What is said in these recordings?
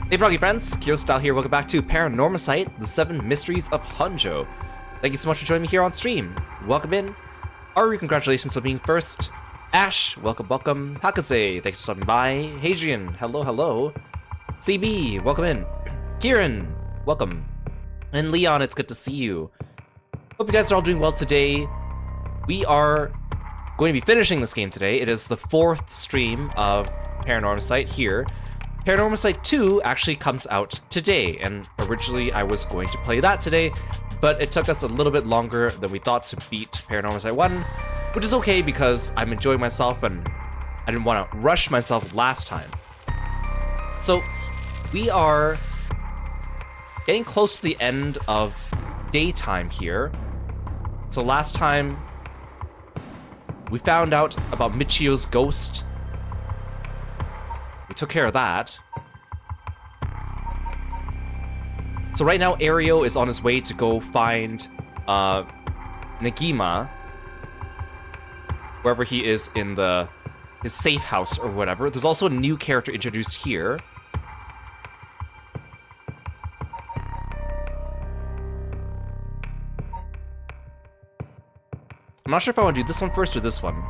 Hey froggy friends, Kirostyle here, welcome back to Paranormasight, the Seven Mysteries of Honjo. Thank you so much for joining me here on stream. Welcome in. Ari, congratulations on being first. Ash, welcome. Hakaze, thanks for stopping by. Hadrian, hello. CB, welcome in. Kieran, welcome. And Leon, it's good to see you. Hope you guys are all doing well today. We are going to be finishing this game today. It is the 4th stream of Paranormasight here. Paranormasight 2 actually comes out today, and originally I was going to play that today, but it took us a little bit longer than we thought to beat Paranormasight 1, which is okay because I'm enjoying myself and I didn't want to rush myself last time. So we are getting close to the end of daytime here. So last time we found out about Michio's ghost. We took care of that. So right now, Ario is on his way to go find Negima, wherever he is in his safe house or whatever. There's also a new character introduced here. I'm not sure if I want to do this one first or this one.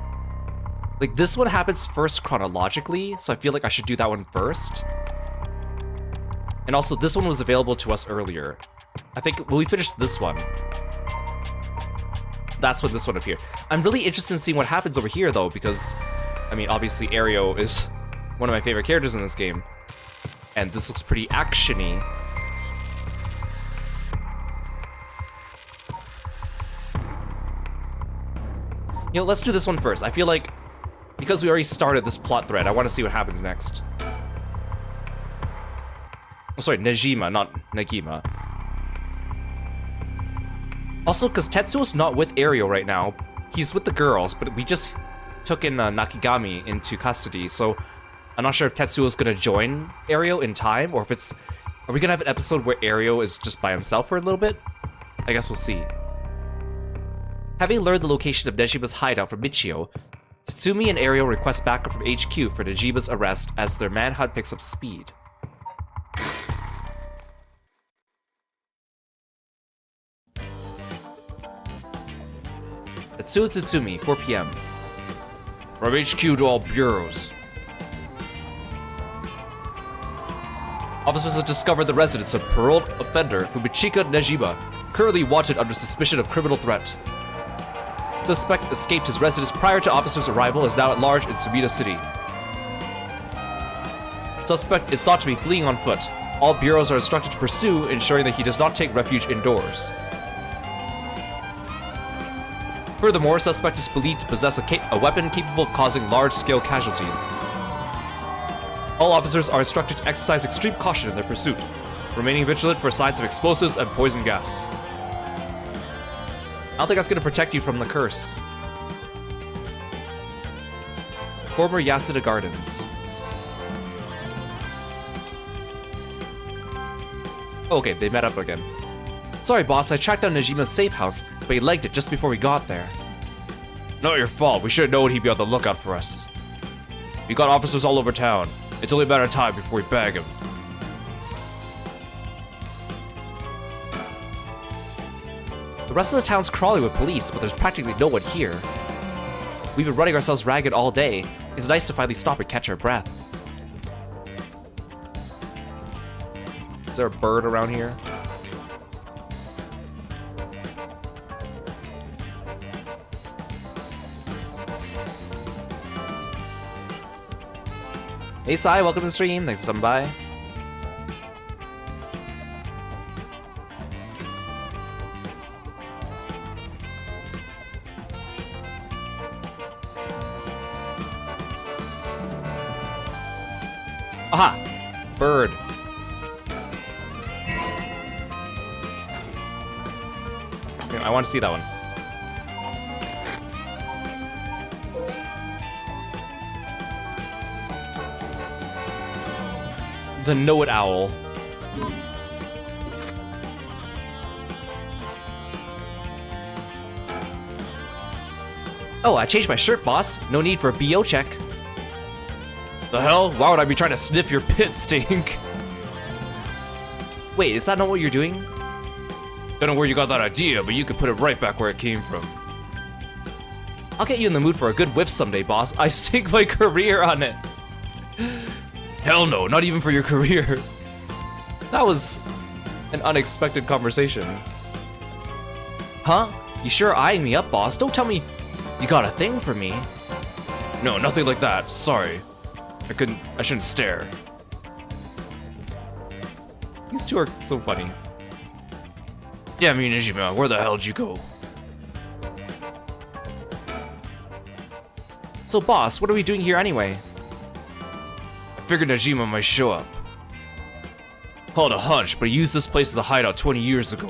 Like, this one happens first chronologically, so I feel like I should do that one first. And also, this one was available to us earlier. I think when we finished this one, that's when this one appeared. I'm really interested in seeing what happens over here, though, because, I mean, obviously, Ario is one of my favorite characters in this game. And this looks pretty action-y. You know, let's do this one first. I feel like, because we already started this plot thread, I want to see what happens next. Oh, sorry, Nejima, not Negima. Also, because Tetsuo's not with Ario right now, he's with the girls, but we just took in Nakigami into custody, so I'm not sure if Tetsuo's gonna join Ario in time, or if it's... Are we gonna have an episode where Ario is just by himself for a little bit? I guess we'll see. Having learned the location of Nejima's hideout from Michio, Tatsumi and Ario request backup from HQ for Nejima's arrest as their manhunt picks up speed. Tatsuo Tatsumi, 4 p.m. From HQ to all bureaus. Officers have discovered the residence of paroled offender Fumichika Nejima, currently wanted under suspicion of criminal threat. Suspect escaped his residence prior to officers' arrival, is now at large in Sumida City. Suspect is thought to be fleeing on foot. All bureaus are instructed to pursue, ensuring that he does not take refuge indoors. Furthermore, suspect is believed to possess a weapon capable of causing large-scale casualties. All officers are instructed to exercise extreme caution in their pursuit, remaining vigilant for signs of explosives and poison gas. I don't think that's going to protect you from the curse. Former Yasuda Gardens. Okay, they met up again. Sorry, boss, I tracked down Nejima's safe house, but he legged it just before we got there. Not your fault. We should have known he'd be on the lookout for us. We got officers all over town. It's only a matter of time before we bag him. The rest of the town's crawling with police, but there's practically no one here. We've been running ourselves ragged all day. It's nice to finally stop and catch our breath. Is there a bird around here? Hey Sai, welcome to the stream. Thanks for coming by. Aha! Bird. Okay, I want to see that one. The Know-It Owl. Oh, I changed my shirt, boss. No need for a BO check. The hell? Why would I be trying to sniff your pit stink? Wait, is that not what you're doing? Don't know where you got that idea, but you could put it right back where it came from. I'll get you in the mood for a good whiff someday, boss. I stake my career on it. Hell no, not even for your career. That was an unexpected conversation. Huh? You sure eyeing me up, boss? Don't tell me you got a thing for me. No, nothing like that. Sorry. I shouldn't stare. These two are so funny. Damn you, Nijima, where the hell did you go? So, boss, what are we doing here anyway? I figured Najima might show up. Call it a hunch, but he used this place as a hideout 20 years ago.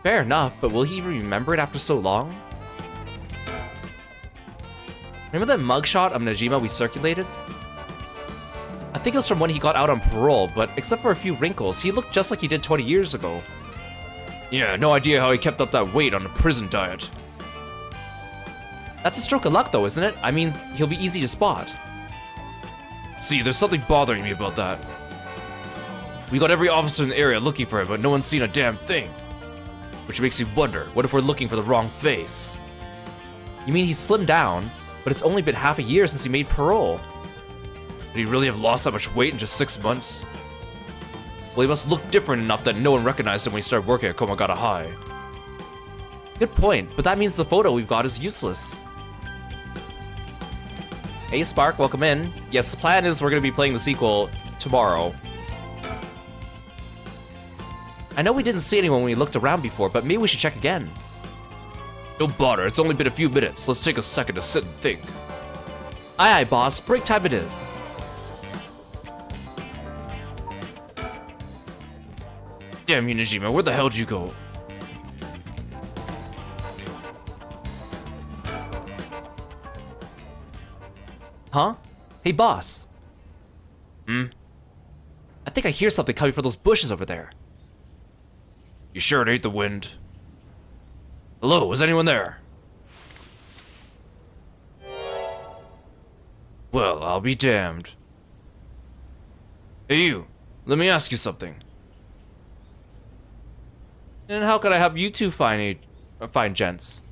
Fair enough, but will he even remember it after so long? Remember that mugshot of Najima we circulated? I think it was from when he got out on parole, but except for a few wrinkles, he looked just like he did 20 years ago. Yeah, no idea how he kept up that weight on a prison diet. That's a stroke of luck though, isn't it? I mean, he'll be easy to spot. See, there's something bothering me about that. We got every officer in the area looking for him, but no one's seen a damn thing. Which makes you wonder, what if we're looking for the wrong face? You mean he slimmed down, but it's only been half a year since he made parole. Did he really have lost that much weight in just 6 months? Well, he must look different enough that no one recognized him when he started working at Komagata High. Good point, but that means the photo we've got is useless. Hey Spark, welcome in. Yes, the plan is we're going to be playing the sequel tomorrow. I know we didn't see anyone when we looked around before, but maybe we should check again. Don't bother, it's only been a few minutes. Let's take a second to sit and think. Aye aye, boss. Break time it is. Damn you, Nijima, where the hell did you go? Huh? Hey, boss. I think I hear something coming from those bushes over there. You sure it ain't the wind? Hello, is anyone there? Well, I'll be damned. Hey you, let me ask you something. And how could I help you two fine gents?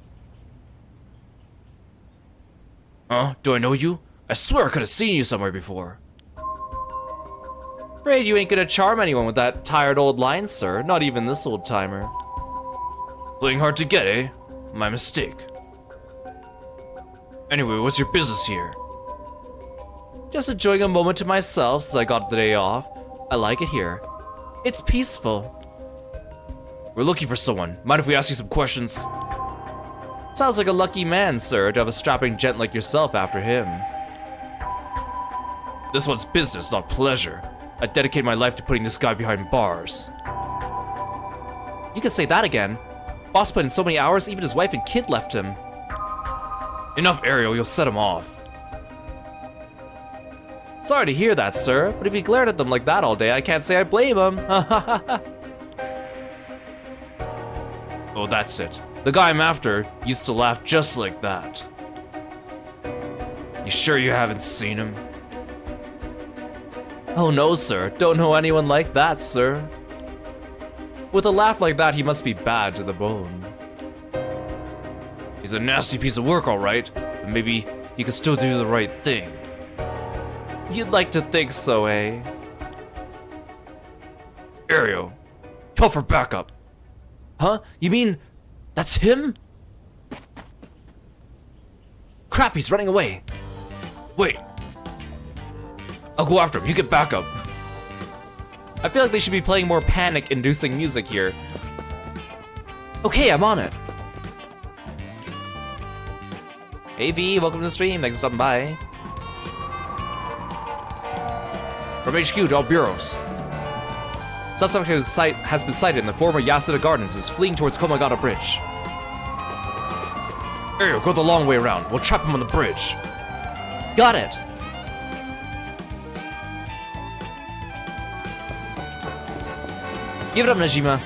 Huh? Do I know you? I swear I could have seen you somewhere before. Afraid you ain't gonna charm anyone with that tired old line, sir. Not even this old timer. Playing hard to get, eh? My mistake. Anyway, what's your business here? Just enjoying a moment to myself since I got the day off. I like it here. It's peaceful. We're looking for someone. Mind if we ask you some questions? Sounds like a lucky man, sir, to have a strapping gent like yourself after him. This one's business, not pleasure. I dedicate my life to putting this guy behind bars. You can say that again. Boss put in so many hours, even his wife and kid left him. Enough, Ariel, you'll set him off. Sorry to hear that, sir, but if he glared at them like that all day, I can't say I blame him. Oh, that's it. The guy I'm after used to laugh just like that. You sure you haven't seen him? Oh no, sir. Don't know anyone like that, sir. With a laugh like that, he must be bad to the bone. He's a nasty piece of work, all right, but maybe he can still do the right thing. You'd like to think so, eh? Ariel, call for backup. Huh? You mean that's him? Crap, he's running away. Wait. I'll go after him, you get backup. I feel like they should be playing more panic-inducing music here. Okay, I'm on it. Hey V, welcome to the stream, thanks for stopping by. From HQ to all bureaus. Suspect has been sighted in the former Yasuda Gardens is fleeing towards Komagata Bridge. Ariel, go the long way around. We'll trap him on the bridge. Got it. Give it up, Najima.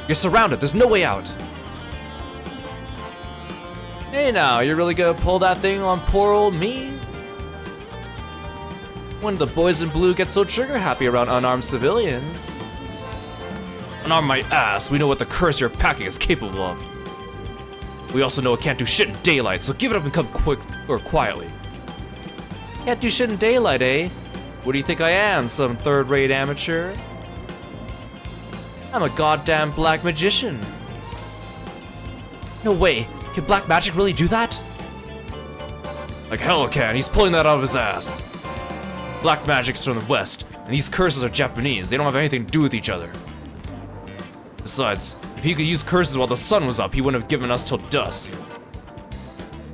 You're surrounded. There's no way out. Hey now, you're really gonna pull that thing on poor old me? When the boys in blue get so trigger happy around unarmed civilians. Unarm my ass, we know what the curse you're packing is capable of. We also know it can't do shit in daylight, so give it up and come quick or quietly. Can't do shit in daylight, eh? What do you think I am, some third-rate amateur? I'm a goddamn black magician. No way, can black magic really do that? Like hell it can, he's pulling that out of his ass. Black magic's from the west, and these curses are Japanese, they don't have anything to do with each other. Besides, if he could use curses while the sun was up, he wouldn't have given us till dusk.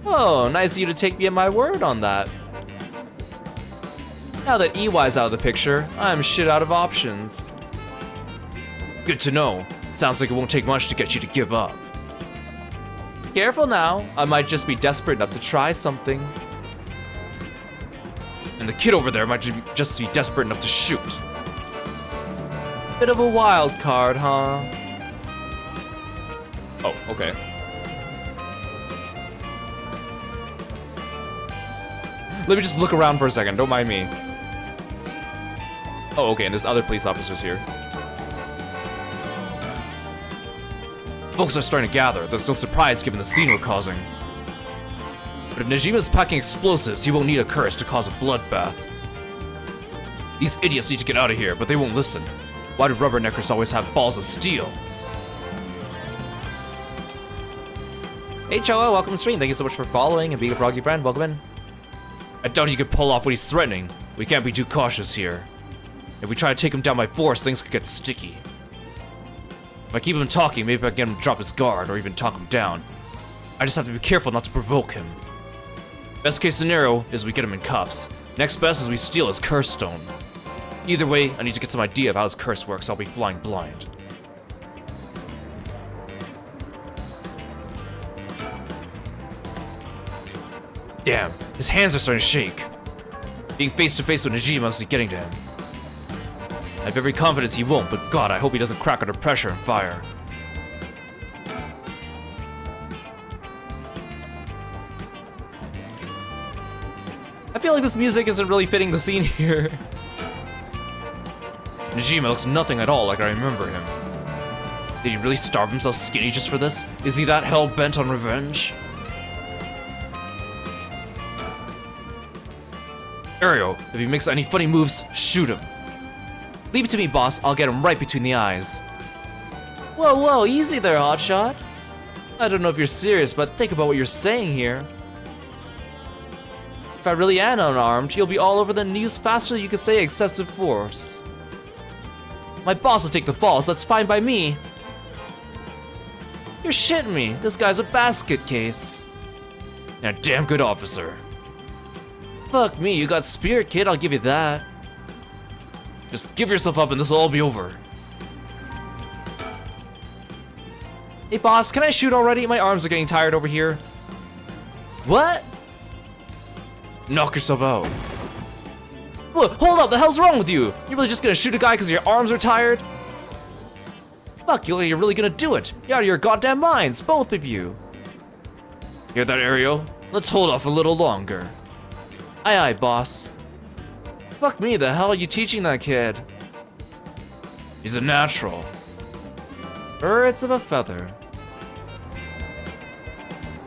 Oh, nice of you to take me at my word on that. Now that EY's out of the picture, I'm shit out of options. Good to know. Sounds like it won't take much to get you to give up. Careful now, I might just be desperate enough to try something. And the kid over there might just be desperate enough to shoot. Bit of a wild card, huh? Oh, okay. Let me just look around for a second, don't mind me. Oh, okay, and there's other police officers here. Folks are starting to gather. There's no surprise given the scene we're causing. But if Nejima's packing explosives, he won't need a curse to cause a bloodbath. These idiots need to get out of here, but they won't listen. Why do rubberneckers always have balls of steel? Hey Choa, welcome to stream. Thank you so much for following and being a froggy friend. Welcome in. I doubt he could pull off what he's threatening. We can't be too cautious here. If we try to take him down by force, things could get sticky. If I keep him talking, maybe I can get him to drop his guard or even talk him down. I just have to be careful not to provoke him. Best case scenario is we get him in cuffs. Next best is we steal his curse stone. Either way, I need to get some idea of how his curse works. I'll be flying blind. Damn, his hands are starting to shake. Being face to face with Nejima must be getting to him. I have every confidence he won't, but God, I hope he doesn't crack under pressure and fire. I feel like this music isn't really fitting the scene here. Nejima looks nothing at all like I remember him. Did he really starve himself skinny just for this? Is he that hell-bent on revenge? Ario, if he makes any funny moves, shoot him. Leave it to me, boss. I'll get him right between the eyes. Whoa, whoa, easy there, hotshot. I don't know if you're serious, but think about what you're saying here. If I really am unarmed, you'll be all over the news faster than you could say excessive force. My boss will take the fall, so that's fine by me. You're shitting me. This guy's a basket case. And a damn good officer. Fuck me, you got spirit, kid, I'll give you that. Just give yourself up and this will all be over. Hey boss, can I shoot already? My arms are getting tired over here. What? Knock yourself out. Whoa, hold up, the hell's wrong with you? You're really just gonna shoot a guy because your arms are tired? Fuck, you're really gonna do it. You're out of your goddamn minds, both of you. Hear that, Ariel? Let's hold off a little longer. Aye aye, boss. Fuck me, the hell are you teaching that kid? He's a natural. Birds of a feather.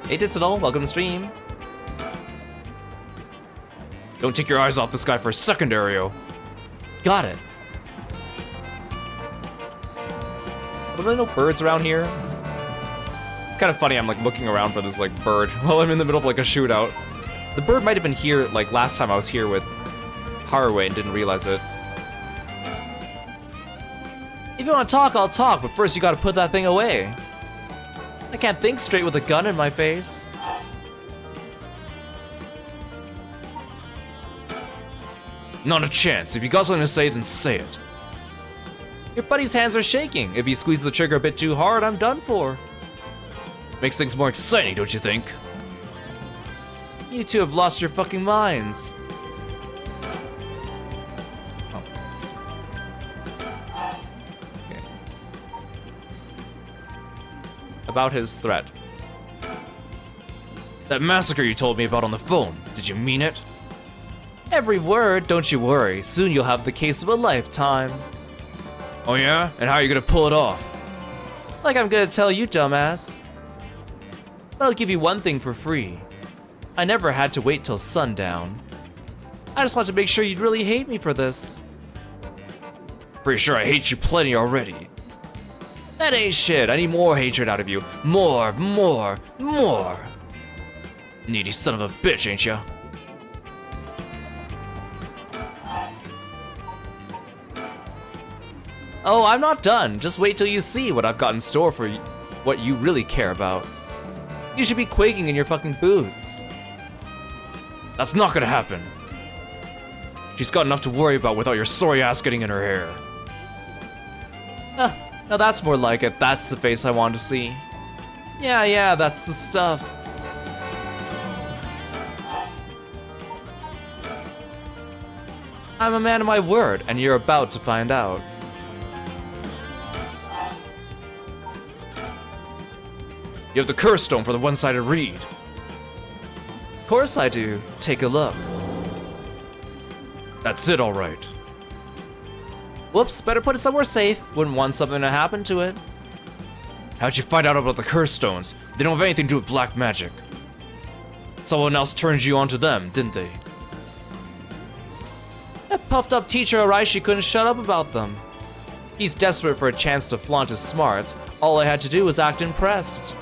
Hey Digital, welcome to the stream. Don't take your eyes off this guy for a second, Ario. Got it. Are there no birds around here? Kind of funny, I'm like looking around for this like bird while I'm in the middle of like a shootout. The bird might have been here like last time I was here with Haruwe and didn't realize it. If you want to talk, I'll talk, but first you gotta put that thing away. I can't think straight with a gun in my face. Not a chance. If you got something to say, then say it. Your buddy's hands are shaking. If he squeezes the trigger a bit too hard, I'm done for. Makes things more exciting, don't you think? You two have lost your fucking minds. Oh. Okay. About his threat. That massacre you told me about on the phone, did you mean it? Every word, don't you worry. Soon you'll have the case of a lifetime. Oh yeah? And how are you gonna pull it off? Like I'm gonna tell you, dumbass. I'll give you one thing for free. I never had to wait till sundown. I just want to make sure you'd really hate me for this. Pretty sure I hate you plenty already. That ain't shit. I need more hatred out of you. More. Needy son of a bitch, ain't ya? Oh, I'm not done. Just wait till you see what I've got in store for you, what you really care about. You should be quaking in your fucking boots. That's not gonna happen. She's got enough to worry about without your sorry ass getting in her hair. Now that's more like it. That's the face I want to see. Yeah, that's the stuff. I'm a man of my word, and you're about to find out. You have the curse stone for the one-sided read. Of course I do. Take a look. That's it, all right. Whoops, better put it somewhere safe. Wouldn't want something to happen to it. How'd you find out about the curse stones? They don't have anything to do with black magic. Someone else turned you onto them, didn't they? That puffed up teacher Araishi couldn't shut up about them. He's desperate for a chance to flaunt his smarts. All I had to do was act impressed.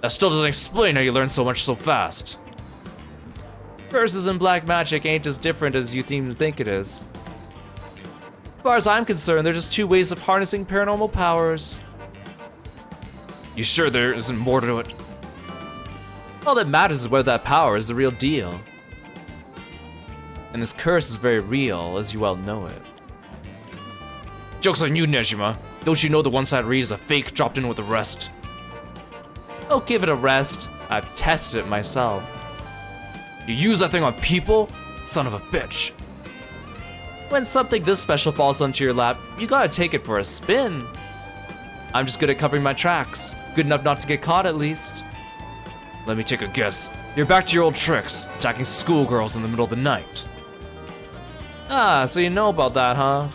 That still doesn't explain how you learn so much so fast. Curses and black magic ain't as different as you seem to think it is. As far as I'm concerned, they're just two ways of harnessing paranormal powers. You sure there isn't more to it? All that matters is whether that power is the real deal. And this curse is very real, as you well know it. Joke's on you, Nejima. Don't you know the one-sided read is a fake dropped in with the rest? Oh, give it a rest. I've tested it myself. You use that thing on people? Son of a bitch. When something this special falls onto your lap, you gotta take it for a spin. I'm just good at covering my tracks. Good enough not to get caught, at least. Let me take a guess. You're back to your old tricks, attacking schoolgirls in the middle of the night. Ah, so you know about that, huh?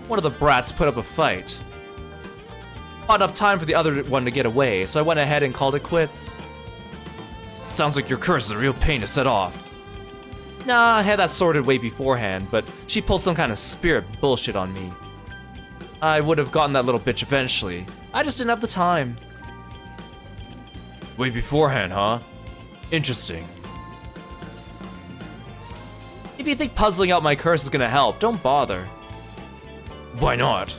One of the brats put up a fight. Not enough time for the other one to get away, so I went ahead and called it quits. Sounds like your curse is a real pain to set off. Nah, I had that sorted way beforehand, but she pulled some kind of spirit bullshit on me. I would have gotten that little bitch eventually. I just didn't have the time. Way beforehand, huh? Interesting. If you think puzzling out my curse is gonna help, don't bother. Why not?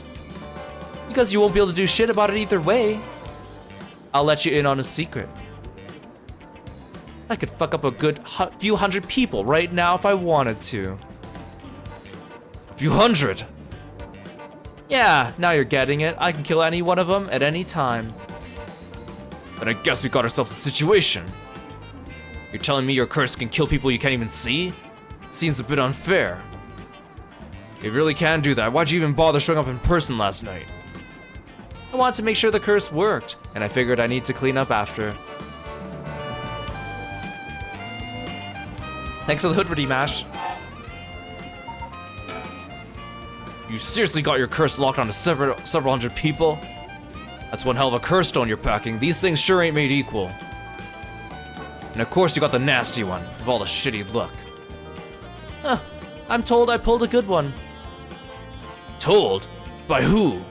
Because you won't be able to do shit about it either way. I'll let you in on a secret. I could fuck up a good few hundred people right now if I wanted to. A few hundred? Yeah, now you're getting it. I can kill any one of them at any time. Then I guess we got ourselves a situation. You're telling me your curse can kill people you can't even see? Seems a bit unfair. It really can do that. Why'd you even bother showing up in person last night? I wanted to make sure the curse worked, and I figured I need to clean up after. Thanks for the hood ready, Mash. You seriously got your curse locked onto several hundred people? That's one hell of a curse stone you're packing. These things sure ain't made equal. And of course you got the nasty one, with all the shitty look. Huh, I'm told I pulled a good one. Told? By who?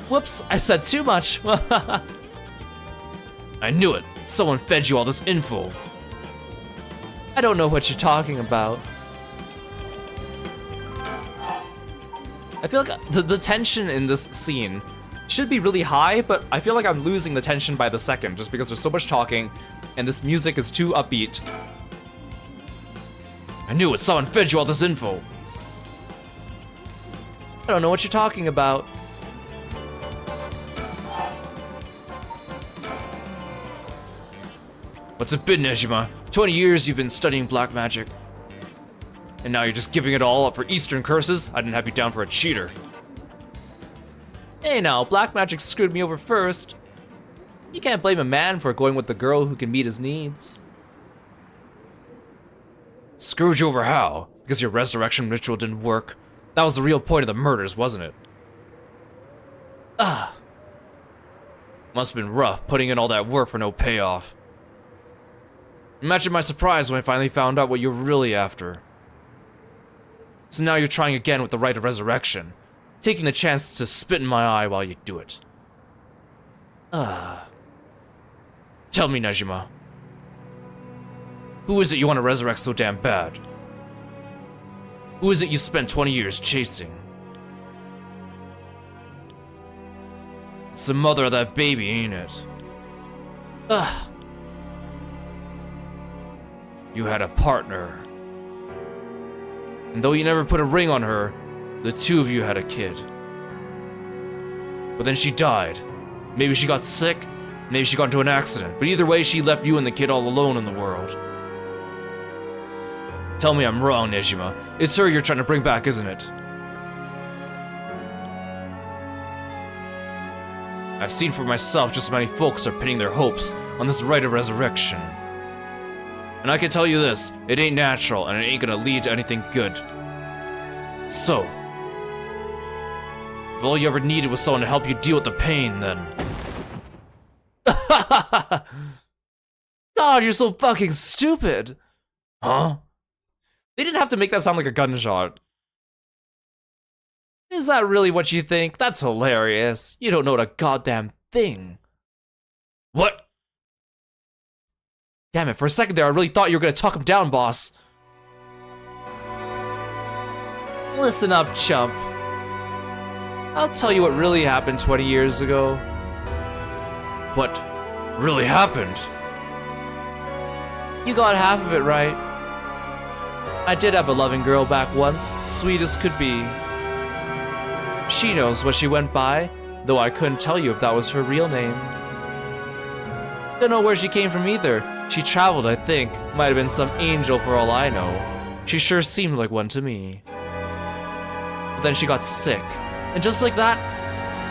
Whoops, I said too much. I knew it. Someone fed you all this info. I don't know what you're talking about. I feel like the tension in this scene should be really high, but I feel like I'm losing the tension by the second just because there's so much talking and this music is too upbeat. I knew it. Someone fed you all this info. I don't know what you're talking about. What's it been, Nejima? 20 years you've been studying black magic. And now you're just giving it all up for Eastern curses? I didn't have you down for a cheater. Hey now, black magic screwed me over first. You can't blame a man for going with the girl who can meet his needs. Screwed you over how? Because your resurrection ritual didn't work? That was the real point of the murders, wasn't it? Ah. Must have been rough, putting in all that work for no payoff. Imagine my surprise when I finally found out what you're really after. So now you're trying again with the rite of resurrection, taking the chance to spit in my eye while you do it. Tell me, Nejima. Who is it you want to resurrect so damn bad? Who is it you spent 20 years chasing? It's the mother of that baby, ain't it? You had a partner. And though you never put a ring on her, the two of you had a kid. But then she died. Maybe she got sick, maybe she got into an accident, but either way she left you and the kid all alone in the world. Tell me I'm wrong, Nejima. It's her you're trying to bring back, isn't it? I've seen for myself just how many folks are pinning their hopes on this rite of resurrection. And I can tell you this, it ain't natural and it ain't gonna lead to anything good. So, if all you ever needed was someone to help you deal with the pain, then... God, you're so fucking stupid! Huh? They didn't have to make that sound like a gunshot. Is that really what you think? That's hilarious. You don't know a goddamn thing. What? Damn it, for a second there I really thought you were gonna talk him down, boss. Listen up, chump. I'll tell you what really happened 20 years ago. What really happened? You got half of it right. I did have a loving girl back once, sweet as could be. She knows what she went by, though I couldn't tell you if that was her real name. Don't know where she came from either. She traveled, I think. Might have been some angel for all I know. She sure seemed like one to me. But then she got sick, and just like that,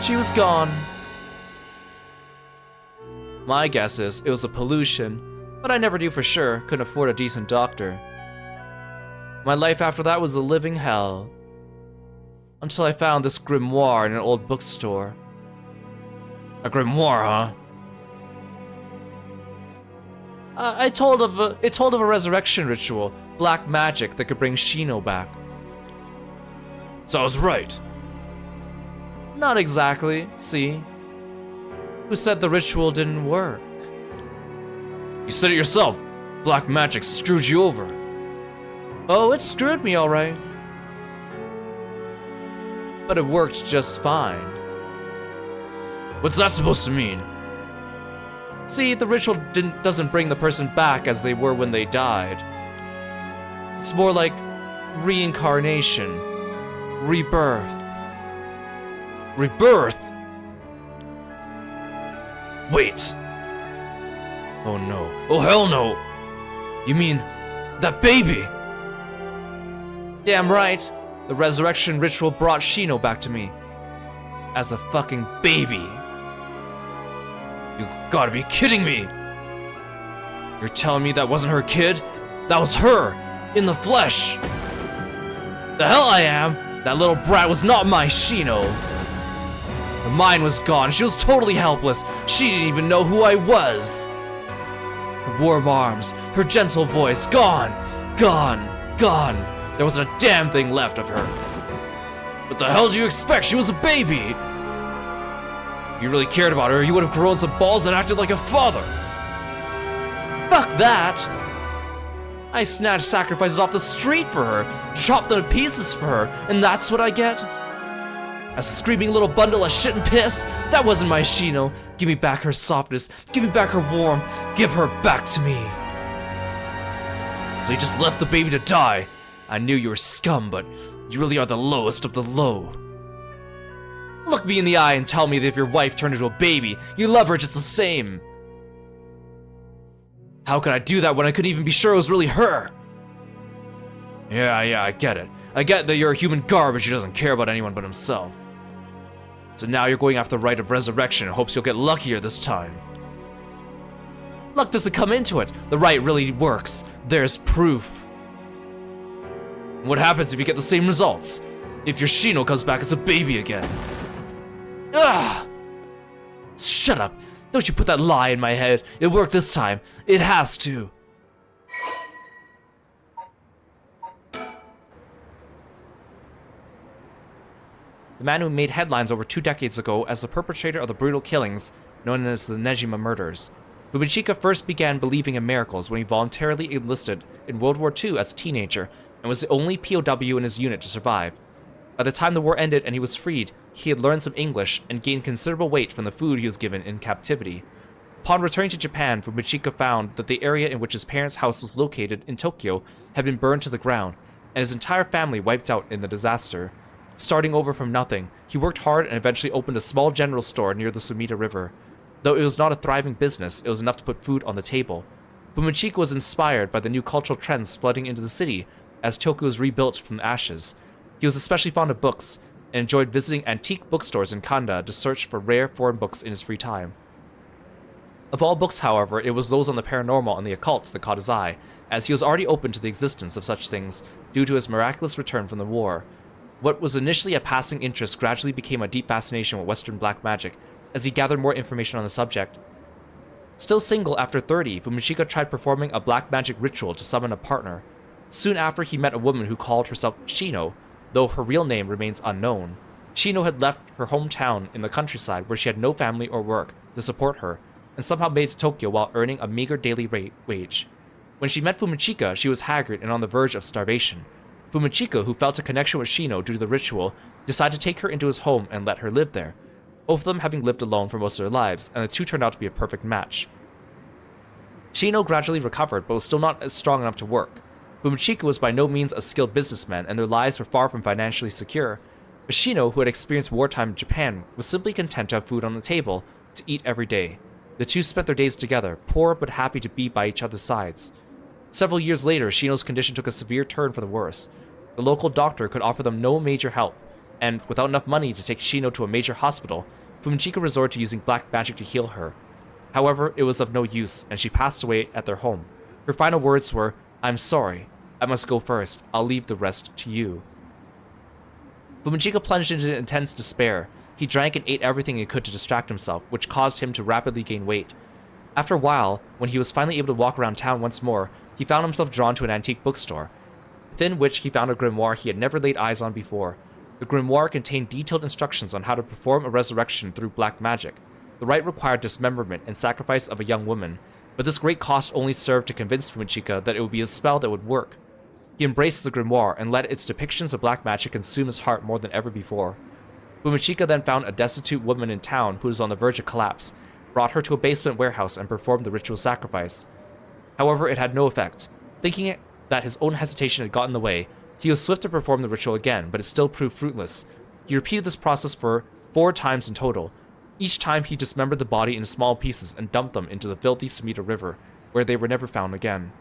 she was gone. My guess is it was the pollution, but I never knew for sure, couldn't afford a decent doctor. My life after that was a living hell. Until I found this grimoire in an old bookstore. A grimoire, huh? It told of a resurrection ritual, black magic that could bring Shino back. So I was right. Not exactly, see? Who said the ritual didn't work? You said it yourself. Black magic screwed you over. Oh, it screwed me alright. But it worked just fine. What's that supposed to mean? See, the ritual doesn't bring the person back as they were when they died. It's more like reincarnation, rebirth. Rebirth? Wait. Oh no. Oh hell no. You mean that baby? Damn right. The resurrection ritual brought Shino back to me. As a fucking baby. You gotta be kidding me! You're telling me that wasn't her kid? That was her! In the flesh! The hell I am! That little brat was not my Shino! Her mind was gone, she was totally helpless. She didn't even know who I was! Her warm arms, her gentle voice, gone! Gone! Gone! There wasn't a damn thing left of her. What the hell do you expect? She was a baby! If you really cared about her, you would have grown some balls and acted like a father. Fuck that! I snatched sacrifices off the street for her, chopped them to pieces for her, and that's what I get? A screaming little bundle of shit and piss? That wasn't my Shino. Give me back her softness, give me back her warmth, give her back to me. So you just left the baby to die. I knew you were scum, but you really are the lowest of the low. Look me in the eye and tell me that if your wife turned into a baby, you love her just the same. How could I do that when I couldn't even be sure it was really her? Yeah, I get it. I get that you're a human garbage who doesn't care about anyone but himself. So now you're going after the rite of resurrection in hopes you'll get luckier this time. Luck doesn't come into it. The rite really works. There's proof. What happens if you get the same results? If your Shino comes back as a baby again? Ugh! Shut up! Don't you put that lie in my head. It worked this time. It has to. The man who made headlines over 2 decades ago as the perpetrator of the brutal killings known as the Nejima murders. Fumishika first began believing in miracles when he voluntarily enlisted in World War II as a teenager and was the only POW in his unit to survive. By the time the war ended and he was freed, he had learned some English and gained considerable weight from the food he was given in captivity. Upon returning to Japan, Fumishika found that the area in which his parents' house was located in Tokyo had been burned to the ground, and his entire family wiped out in the disaster. Starting over from nothing, he worked hard and eventually opened a small general store near the Sumida River. Though it was not a thriving business, it was enough to put food on the table. Fumishika was inspired by the new cultural trends flooding into the city as Tokyo was rebuilt from ashes. He was especially fond of books, and enjoyed visiting antique bookstores in Kanda to search for rare foreign books in his free time. Of all books, however, it was those on the paranormal and the occult that caught his eye, as he was already open to the existence of such things due to his miraculous return from the war. What was initially a passing interest gradually became a deep fascination with Western black magic, as he gathered more information on the subject. Still single after 30, Fumishika tried performing a black magic ritual to summon a partner. Soon after, he met a woman who called herself Shino, though her real name remains unknown. Shino had left her hometown in the countryside where she had no family or work to support her, and somehow made it to Tokyo while earning a meager daily wage. When she met Fumishika, she was haggard and on the verge of starvation. Fumishika, who felt a connection with Shino due to the ritual, decided to take her into his home and let her live there, both of them having lived alone for most of their lives, and the two turned out to be a perfect match. Shino gradually recovered, but was still not as strong enough to work. Fumishika was by no means a skilled businessman, and their lives were far from financially secure. But Shino, who had experienced wartime in Japan, was simply content to have food on the table to eat every day. The two spent their days together, poor but happy to be by each other's sides. Several years later, Shino's condition took a severe turn for the worse. The local doctor could offer them no major help, and without enough money to take Shino to a major hospital, Fumishika resorted to using black magic to heal her. However, it was of no use, and she passed away at their home. Her final words were, "I'm sorry. I must go first. I'll leave the rest to you." Fumishika plunged into intense despair. He drank and ate everything he could to distract himself, which caused him to rapidly gain weight. After a while, when he was finally able to walk around town once more, he found himself drawn to an antique bookstore, within which he found a grimoire he had never laid eyes on before. The grimoire contained detailed instructions on how to perform a resurrection through black magic. The rite required dismemberment and sacrifice of a young woman, but this great cost only served to convince Fumishika that it would be a spell that would work. He embraced the grimoire and let its depictions of black magic consume his heart more than ever before. Fumishika then found a destitute woman in town who was on the verge of collapse, brought her to a basement warehouse, and performed the ritual sacrifice. However, it had no effect. Thinking that his own hesitation had gotten in the way, he was swift to perform the ritual again, but it still proved fruitless. He repeated this process for 4 times in total. Each time he dismembered the body into small pieces and dumped them into the filthy Sumida River, where they were never found again.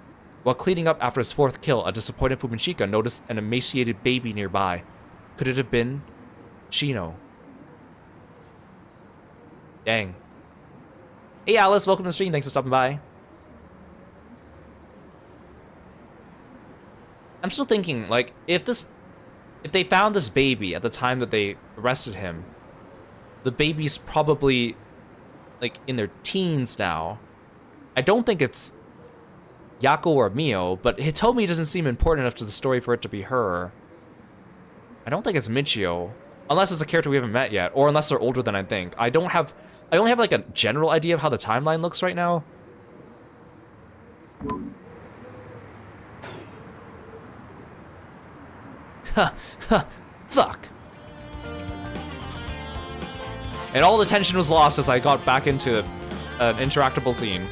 While cleaning up after his 4th kill, a disappointed Fumishika noticed an emaciated baby nearby. Could it have been Shino? Dang. Hey Alice, welcome to the stream, thanks for stopping by. I'm still thinking, like, if they found this baby at the time that they arrested him, the baby's probably, like, in their teens now. I don't think it's Yako or Mio, but Hitomi doesn't seem important enough to the story for it to be her. I don't think it's Michio, unless it's a character we haven't met yet, or unless they're older than I think. I only have, like, a general idea of how the timeline looks right now. Fuck. And all the tension was lost as I got back into an interactable scene.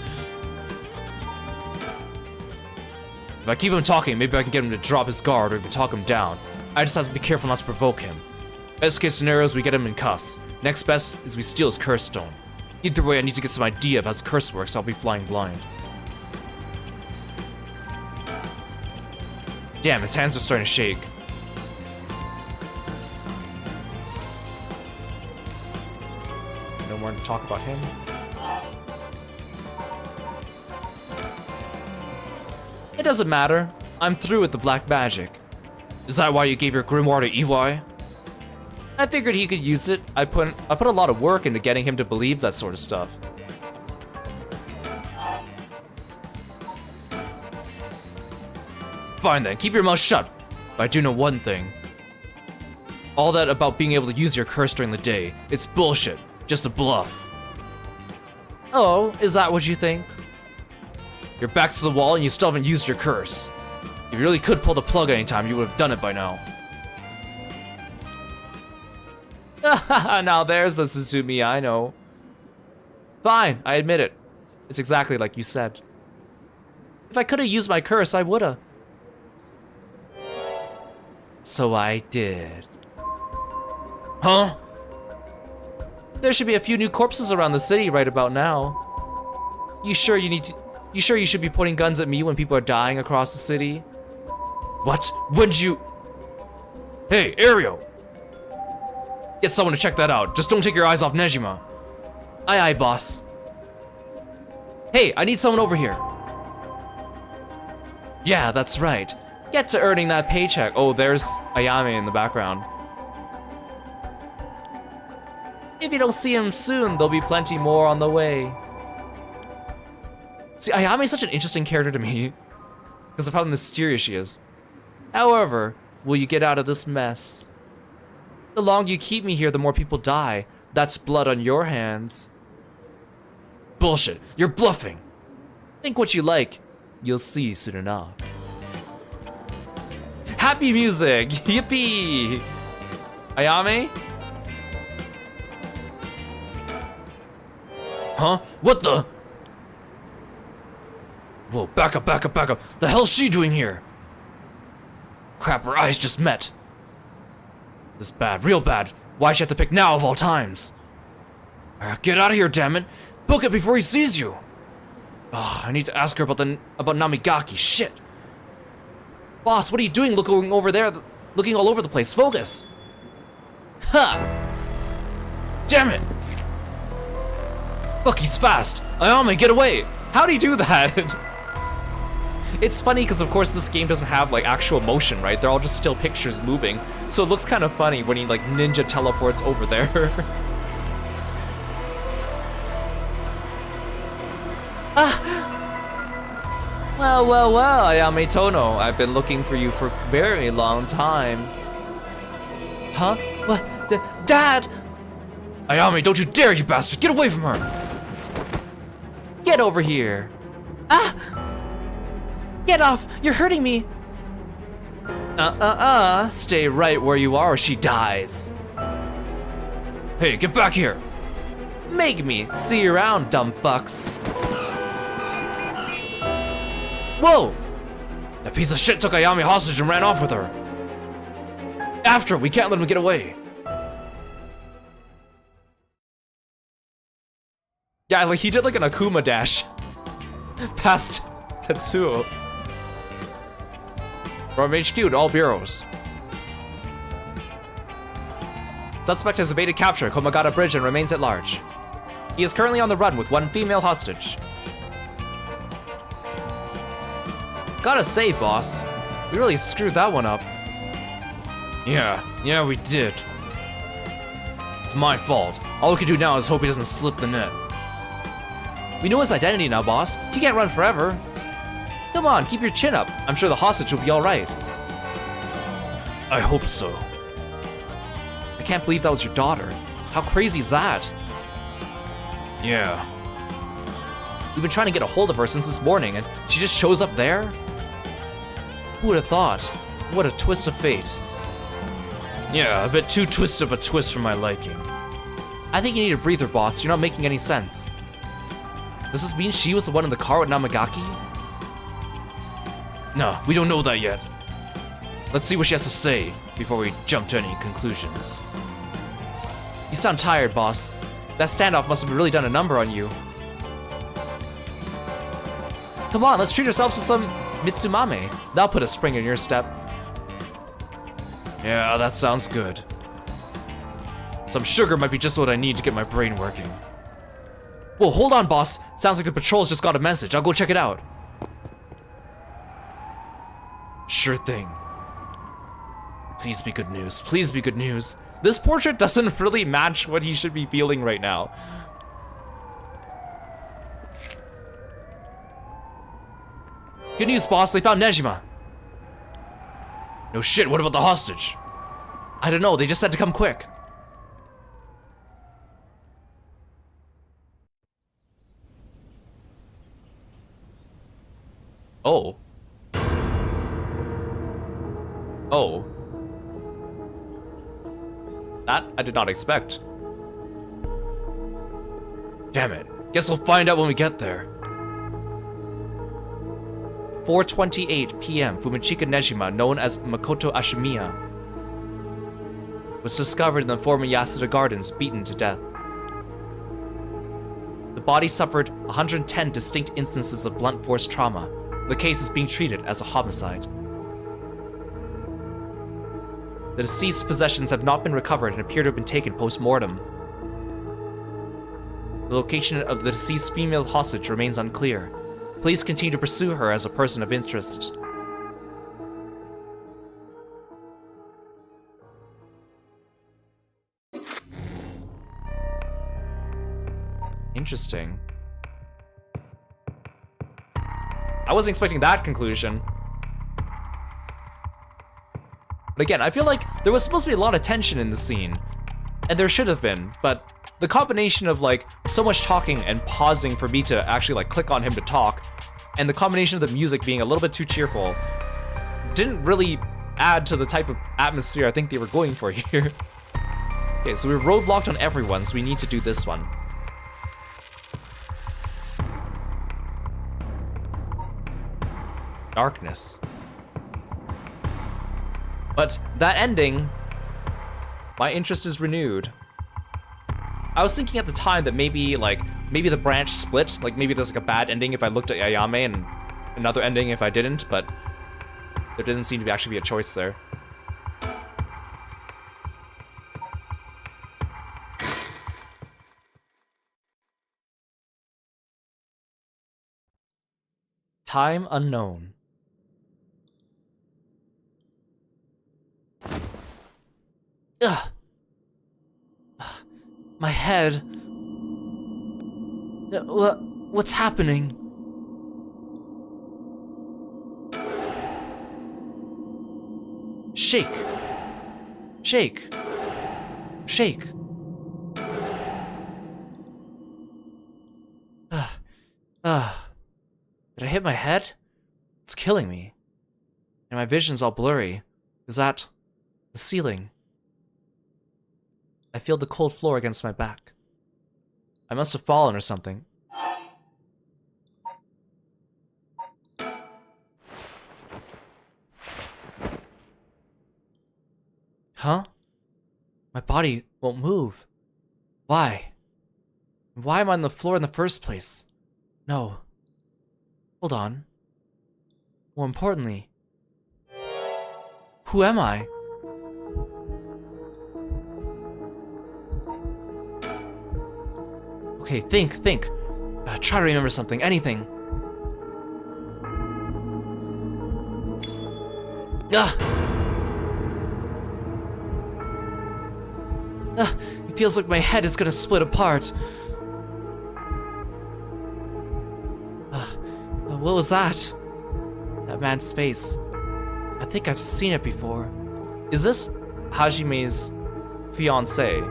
If I keep him talking, maybe I can get him to drop his guard or even talk him down. I just have to be careful not to provoke him. Best case scenario is we get him in cuffs. Next best is we steal his curse stone. Either way, I need to get some idea of how his curse works, I'll be flying blind. Damn, his hands are starting to shake. No more to talk about him. It doesn't matter. I'm through with the black magic. Is that why you gave your grimoire to EY? I figured he could use it. I put a lot of work into getting him to believe that sort of stuff. Fine then, keep your mouth shut. But I do know one thing. All that about being able to use your curse during the day, it's bullshit. Just a bluff. Oh, is that what you think? Your back's to the wall and you still haven't used your curse. If you really could pull the plug anytime, you would have done it by now. Now there's the Suzume I know. Fine, I admit it. It's exactly like you said. If I could have used my curse, I woulda. So I did. Huh? There should be a few new corpses around the city right about now. You sure you should be pointing guns at me when people are dying across the city? What? When'd you... Hey, Aereo! Get someone to check that out. Just don't take your eyes off Nejima. Aye, aye, boss. Hey, I need someone over here. Yeah, that's right. Get to earning that paycheck. Oh, there's Ayame in the background. If you don't see him soon, there'll be plenty more on the way. See, Ayame is such an interesting character to me because of how mysterious she is. However, will you get out of this mess? The longer you keep me here, the more people die. That's blood on your hands. Bullshit, you're bluffing. Think what you like. You'll see soon enough. Happy music! Yippee! Ayame? Huh? What the? Whoa, back up, back up, back up. The hell's she doing here? Crap, our eyes just met. This is bad, real bad. Why'd she have to pick now of all times? Get out of here, damn it. Book it before he sees you. Oh, I need to ask her about Namigaki, shit. Boss, what are you doing looking over there, looking all over the place? Focus. Ha! Damn it. Look, he's fast. Ayame, get away. How'd he do that? It's funny because of course this game doesn't have like actual motion, right? They're all just still pictures moving. So it looks kind of funny when he like ninja teleports over there. Well, Ayame Tono. I've been looking for you for a very long time. Huh? What? Dad! Ayame, don't you dare, you bastard! Get away from her! Get over here! Ah! Get off! You're hurting me! Stay right where you are or she dies. Hey, get back here! Make me! See you around, dumb fucks. Whoa! That piece of shit took Ayame hostage and ran off with her. After, we can't let him get away. Yeah, like he did like an Akuma dash past Tetsuo. From HQ to all bureaus. Suspect has evaded capture at Komagata Bridge and remains at large. He is currently on the run with one female hostage. Gotta say, boss, we really screwed that one up. Yeah, we did. It's my fault. All we can do now is hope he doesn't slip the net. We know his identity now, boss. He can't run forever. Come on, keep your chin up. I'm sure the hostage will be all right. I hope so. I can't believe that was your daughter. How crazy is that? Yeah. We've been trying to get a hold of her since this morning, and she just shows up there? Who would have thought? What a twist of fate. Yeah, a bit too twist of a twist for my liking. I think you need a breather, boss. You're not making any sense. Does this mean she was the one in the car with Namigaki? No, we don't know that yet. Let's see what she has to say before we jump to any conclusions. You sound tired, boss. That standoff must have really done a number on you. Come on, let's treat ourselves to some Mitsumame. That'll put a spring in your step. Yeah, that sounds good. Some sugar might be just what I need to get my brain working. Whoa, hold on, boss. Sounds like the patrol's just got a message. I'll go check it out. Sure thing. Please be good news. Please be good news. This portrait doesn't really match what he should be feeling right now. Good news, boss. They found Nejima. No shit, what about the hostage? I don't know, they just said to come quick. Oh. Oh. That I did not expect. Damn it. Guess we'll find out when we get there. 4:28 p.m. Fumichika Nejima, known as Makoto Ashimiya, was discovered in the former Yasuda Gardens, beaten to death. The body suffered 110 distinct instances of blunt force trauma. The case is being treated as a homicide. The deceased's possessions have not been recovered and appear to have been taken post-mortem. The location of the deceased female hostage remains unclear. Please continue to pursue her as a person of interest. Interesting. I wasn't expecting that conclusion. But again, I feel like there was supposed to be a lot of tension in the scene. And there should have been, but the combination of like so much talking and pausing for me to actually like click on him to talk, and the combination of the music being a little bit too cheerful, didn't really add to the type of atmosphere I think they were going for here. Okay, so we've roadblocked on everyone, so we need to do this one. Darkness. But that ending, my interest is renewed. I was thinking at the time that maybe the branch split, like maybe there's like a bad ending if I looked at Ayame and another ending if I didn't, but there didn't seem to actually be a choice there. Time unknown. Ugh. My head. What's happening? Shake. Shake. Shake. Did I hit my head? It's killing me. And my vision's all blurry. Is that the ceiling? I feel the cold floor against my back. I must have fallen or something. Huh? My body won't move. Why? Why am I on the floor in the first place? No. Hold on. More importantly, who am I? Okay, think. Try to remember something, anything. It feels like my head is gonna split apart. What was that? That man's face. I think I've seen it before. Is this Hajime's fiancé?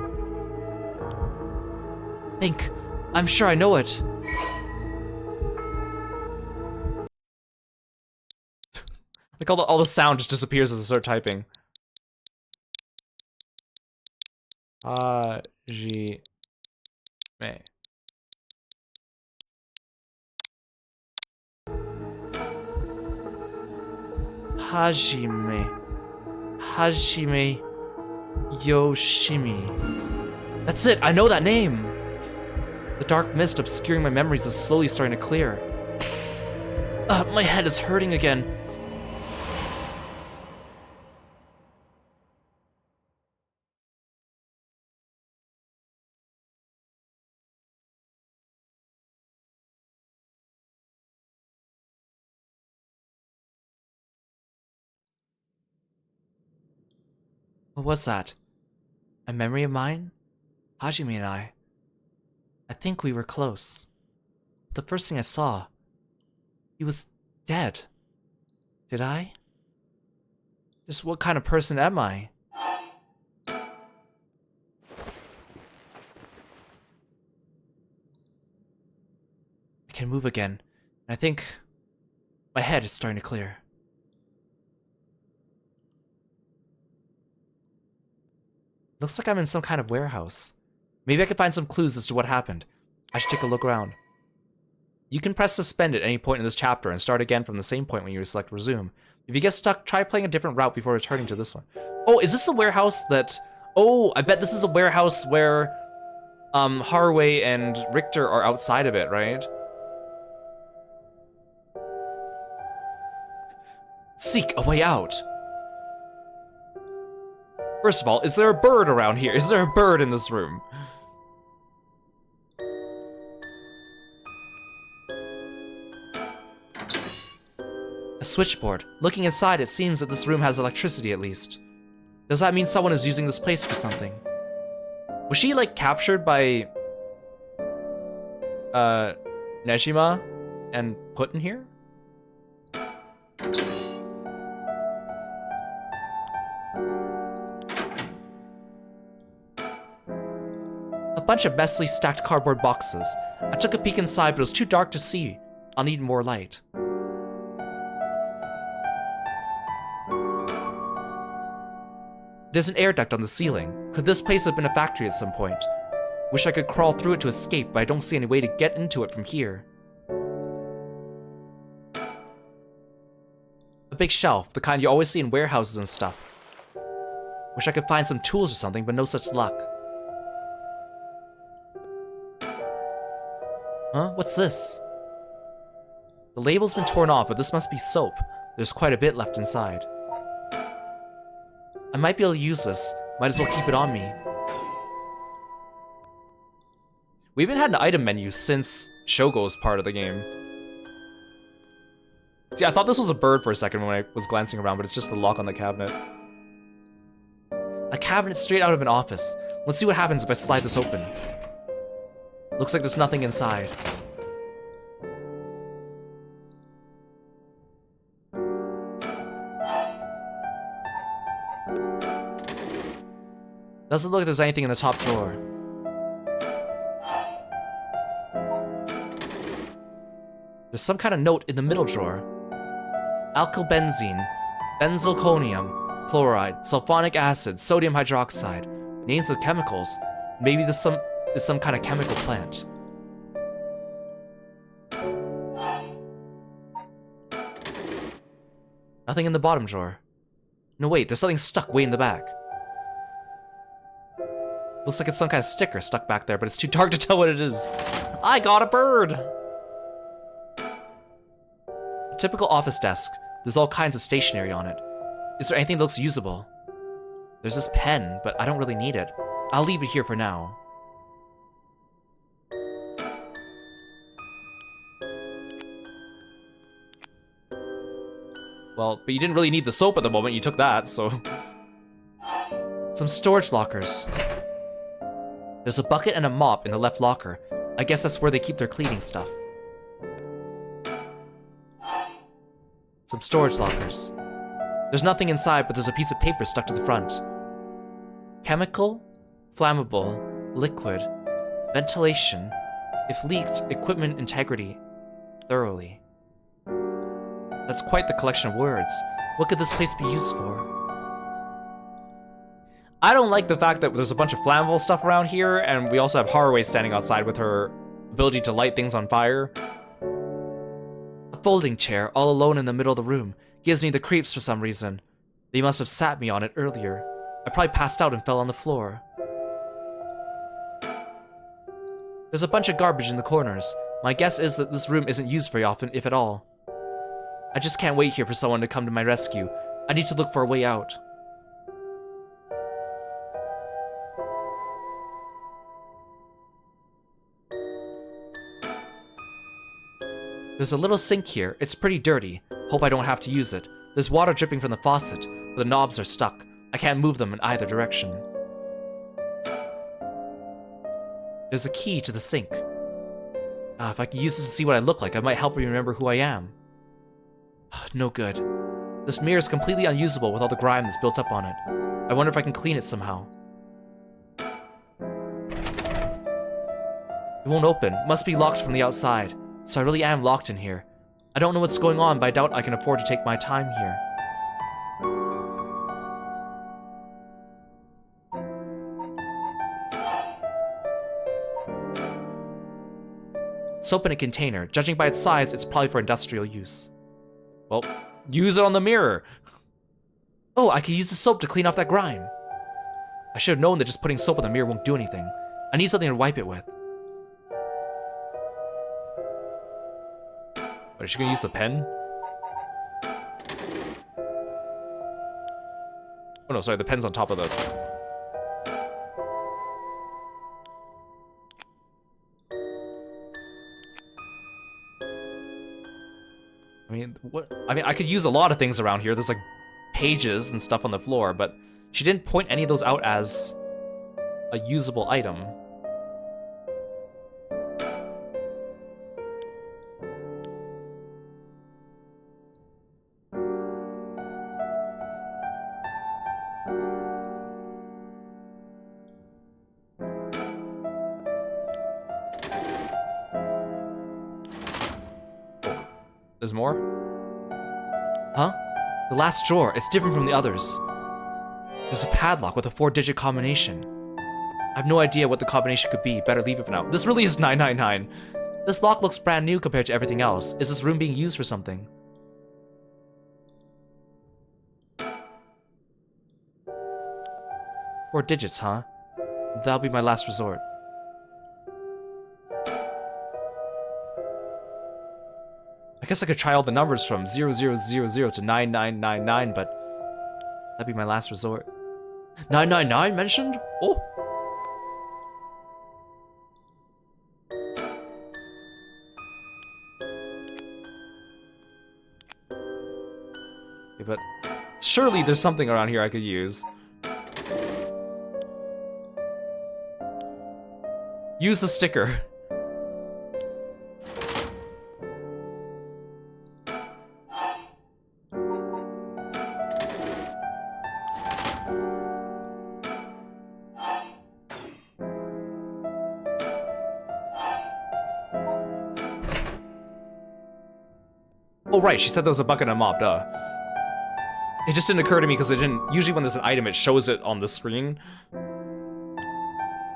Think. I'm sure I know it. Like all the sound just disappears as I start typing. Hajime. Hajime Yoshimi. That's it, I know that name. The dark mist obscuring my memories is slowly starting to clear. My head is hurting again. What was that? A memory of mine? Hajime and I think we were close. The first thing I saw, he was dead. Did I? Just what kind of person am I? I can move again, and I think my head is starting to clear. Looks like I'm in some kind of warehouse. Maybe I can find some clues as to what happened. I should take a look around. You can press suspend at any point in this chapter and start again from the same point when you select resume. If you get stuck, try playing a different route before returning to this one. Oh, is this the warehouse that... Oh, I bet this is a warehouse where Haruwe and Richter are outside of it, right? Seek a way out. First of all, is there a bird around here? Is there a bird in this room? A switchboard. Looking inside, it seems that this room has electricity at least. Does that mean someone is using this place for something? Was she, like, captured by... Nejima and put in here? A bunch of messily stacked cardboard boxes. I took a peek inside, but it was too dark to see. I'll need more light. There's an air duct on the ceiling. Could this place have been a factory at some point? Wish I could crawl through it to escape, but I don't see any way to get into it from here. A big shelf, the kind you always see in warehouses and stuff. Wish I could find some tools or something, but no such luck. Huh? What's this? The label's been torn off, but this must be soap. There's quite a bit left inside. I might be able to use this. Might as well keep it on me. We haven't had an item menu since Shogo's part of the game. See, I thought this was a bird for a second when I was glancing around, but it's just the lock on the cabinet. A cabinet straight out of an office. Let's see what happens if I slide this open. Looks like there's nothing inside. Doesn't look like there's anything in the top drawer. There's some kind of note in the middle drawer. Alkylbenzene, benzalkonium, chloride, sulfonic acid, sodium hydroxide. Names of chemicals. Maybe this is some kind of chemical plant. Nothing in the bottom drawer. No, wait, there's something stuck way in the back. Looks like it's some kind of sticker stuck back there, but it's too dark to tell what it is. I got a bird! A typical office desk. There's all kinds of stationery on it. Is there anything that looks usable? There's this pen, but I don't really need it. I'll leave it here for now. Well, but you didn't really need the soap at the moment, you took that, so... Some storage lockers. There's a bucket and a mop in the left locker. I guess that's where they keep their cleaning stuff. Some storage lockers. There's nothing inside, but there's a piece of paper stuck to the front. Chemical, flammable, liquid, ventilation. If leaked, equipment integrity thoroughly. That's quite the collection of words. What could this place be used for? I don't like the fact that there's a bunch of flammable stuff around here, and we also have Haruwe standing outside with her ability to light things on fire. A folding chair, all alone in the middle of the room, gives me the creeps for some reason. They must have sat me on it earlier. I probably passed out and fell on the floor. There's a bunch of garbage in the corners. My guess is that this room isn't used very often, if at all. I just can't wait here for someone to come to my rescue. I need to look for a way out. There's a little sink here. It's pretty dirty. Hope I don't have to use it. There's water dripping from the faucet, but the knobs are stuck. I can't move them in either direction. There's a key to the sink. If I could use this to see what I look like, I might help me remember who I am. No good. This mirror is completely unusable with all the grime that's built up on it. I wonder if I can clean it somehow. It won't open. It must be locked from the outside. So I really am locked in here. I don't know what's going on, but I doubt I can afford to take my time here. Soap in a container. Judging by its size, it's probably for industrial use. Well, use it on the mirror. Oh, I could use the soap to clean off that grime. I should have known that just putting soap on the mirror won't do anything. I need something to wipe it with. What, is she gonna use the pen? Oh no, sorry, the pen's on top of the... I mean, I could use a lot of things around here. There's like pages and stuff on the floor, but she didn't point any of those out as a usable item. There's more? Huh? The last drawer. It's different from the others. There's a padlock with a 4-digit combination. I have no idea what the combination could be. Better leave it for now. This really is 999. This lock looks brand new compared to everything else. Is this room being used for something? Four digits, huh? That'll be my last resort. I guess I could try all the numbers from 0000 to 9999, but that'd be my last resort. 999 mentioned? Oh! Okay, but surely there's something around here I could use. Use the sticker. Oh right, she said there was a bucket and a mop, duh. It just didn't occur to me because it didn't. Usually when there's an item, it shows it on the screen.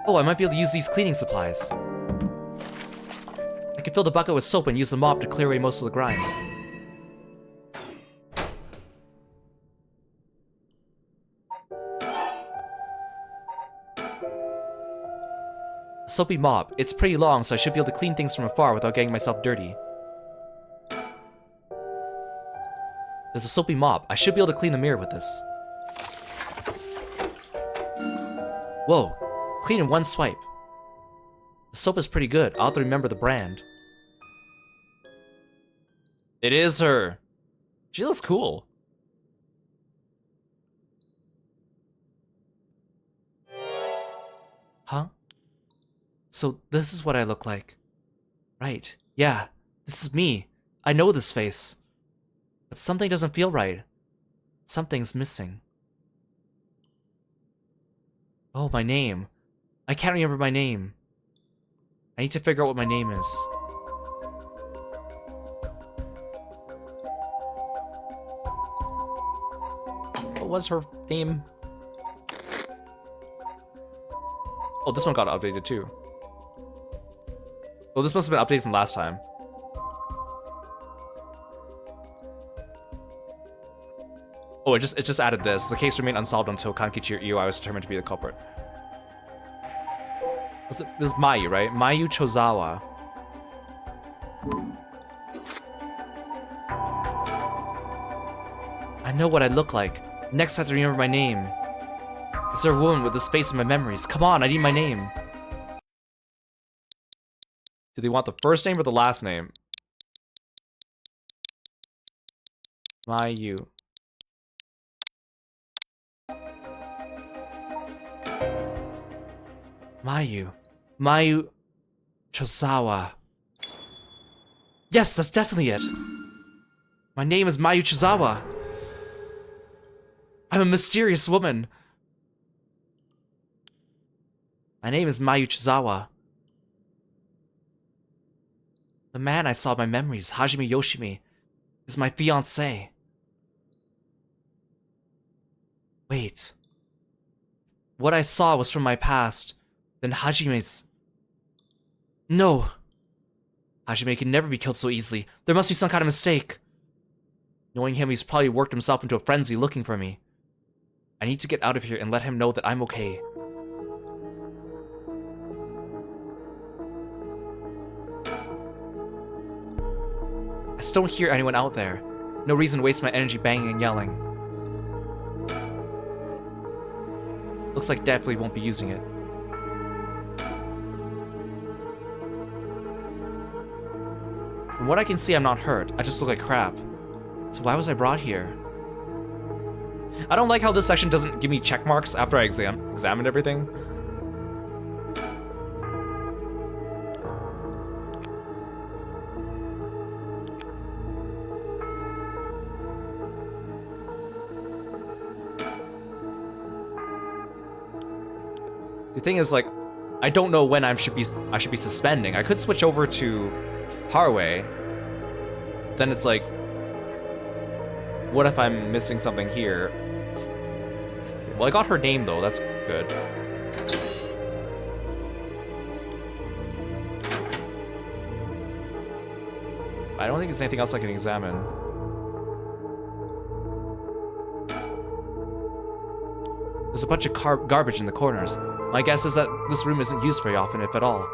Oh, I might be able to use these cleaning supplies. I can fill the bucket with soap and use the mop to clear away most of the grime. A soapy mop. It's pretty long, so I should be able to clean things from afar without getting myself dirty. There's a soapy mop. I should be able to clean the mirror with this. Whoa. Clean in one swipe. The soap is pretty good. I'll have to remember the brand. It is her. She looks cool. Huh? So this is what I look like. Right. Yeah. This is me. I know this face. But something doesn't feel right. Something's missing. Oh, my name. I can't remember my name. I need to figure out what my name is. What was her name? Oh, this one got updated too. Oh, this must have been updated from last time. Oh, it just added this. The case remained unsolved until Kankichi Ioi was determined to be the culprit. It was Mayu, right? Mayu Chozawa. I know what I look like. Next, I have to remember my name. Is there a woman with this face in my memories? Come on, I need my name. Do they want the first name or the last name? Mayu Chizawa. Yes, that's definitely it. My name is Mayu Chizawa. I'm a mysterious woman. My name is Mayu Chizawa. The man I saw in my memories, Hajime Yoshimi, is my fiancé. Wait. What I saw was from my past. Then Hajime's... No. Hajime can never be killed so easily. There must be some kind of mistake. Knowing him, he's probably worked himself into a frenzy looking for me. I need to get out of here and let him know that I'm okay. I still don't hear anyone out there. No reason to waste my energy banging and yelling. Looks like definitely won't be using it. From what I can see, I'm not hurt. I just look like crap. So why was I brought here? I don't like how this section doesn't give me check marks after I examined everything. The thing is, like, I don't know when I should be suspending. I could switch over to Harway. Then it's like, what if I'm missing something here? Well, I got her name though. That's good. I don't think there's anything else I can examine. There's a bunch of garbage in the corners. My guess is that this room isn't used very often, if at all.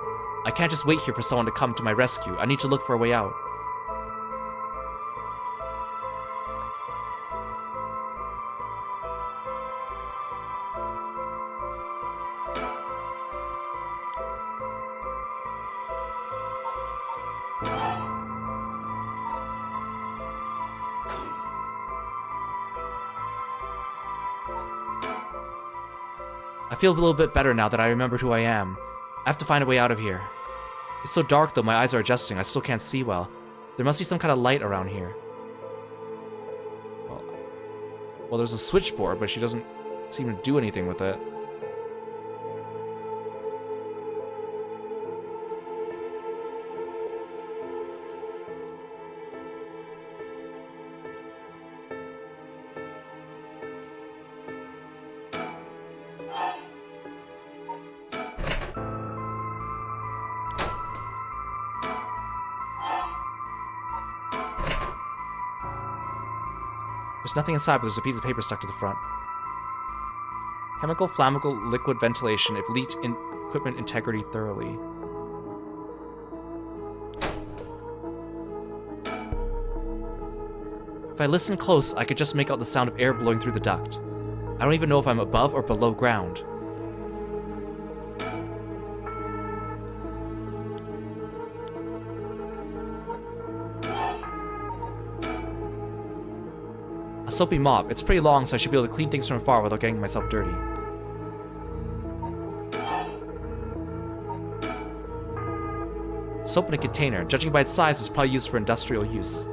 I can't just wait here for someone to come to my rescue. I need to look for a way out. I feel a little bit better now that I remembered who I am. I have to find a way out of here. It's so dark though, my eyes are adjusting. I still can't see well. There must be some kind of light around here. Well, there's a switchboard, but she doesn't seem to do anything with it. There's nothing inside, but there's a piece of paper stuck to the front. Chemical, flammable, liquid ventilation if leaked in equipment integrity thoroughly. If I listen close, I could just make out the sound of air blowing through the duct. I don't even know if I'm above or below ground. A soapy mop. It's pretty long, so I should be able to clean things from afar without getting myself dirty. Soap in a container. Judging by its size, it's probably used for industrial use.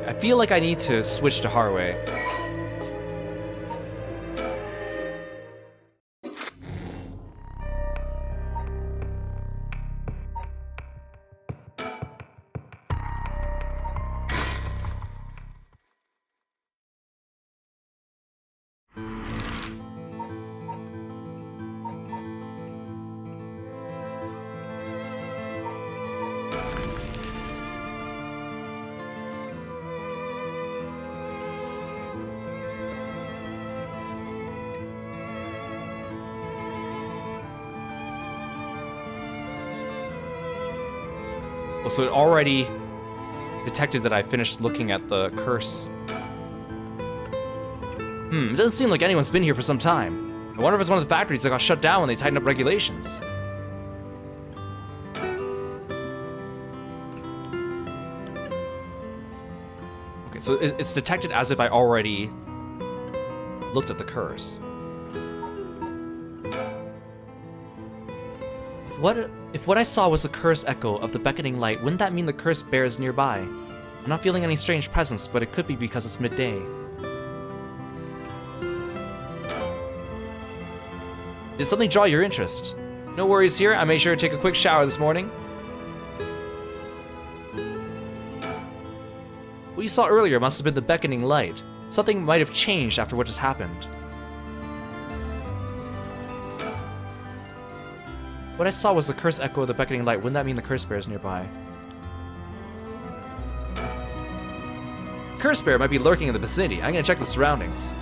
I feel like I need to switch to Harway. So it already detected that I finished looking at the curse. It doesn't seem like anyone's been here for some time. I wonder if it's one of the factories that got shut down when they tightened up regulations. Okay, so it's detected as if I already looked at the curse. If what I saw was the curse echo of the beckoning light, wouldn't that mean the curse bear is nearby? I'm not feeling any strange presence, but it could be because it's midday. Did something draw your interest? No worries here, I made sure to take a quick shower this morning. What you saw earlier must have been the beckoning light. Something might have changed after what just happened. What I saw was the curse echo of the beckoning light. Wouldn't that mean the curse bear is nearby? Curse bear might be lurking in the vicinity. I'm gonna check the surroundings.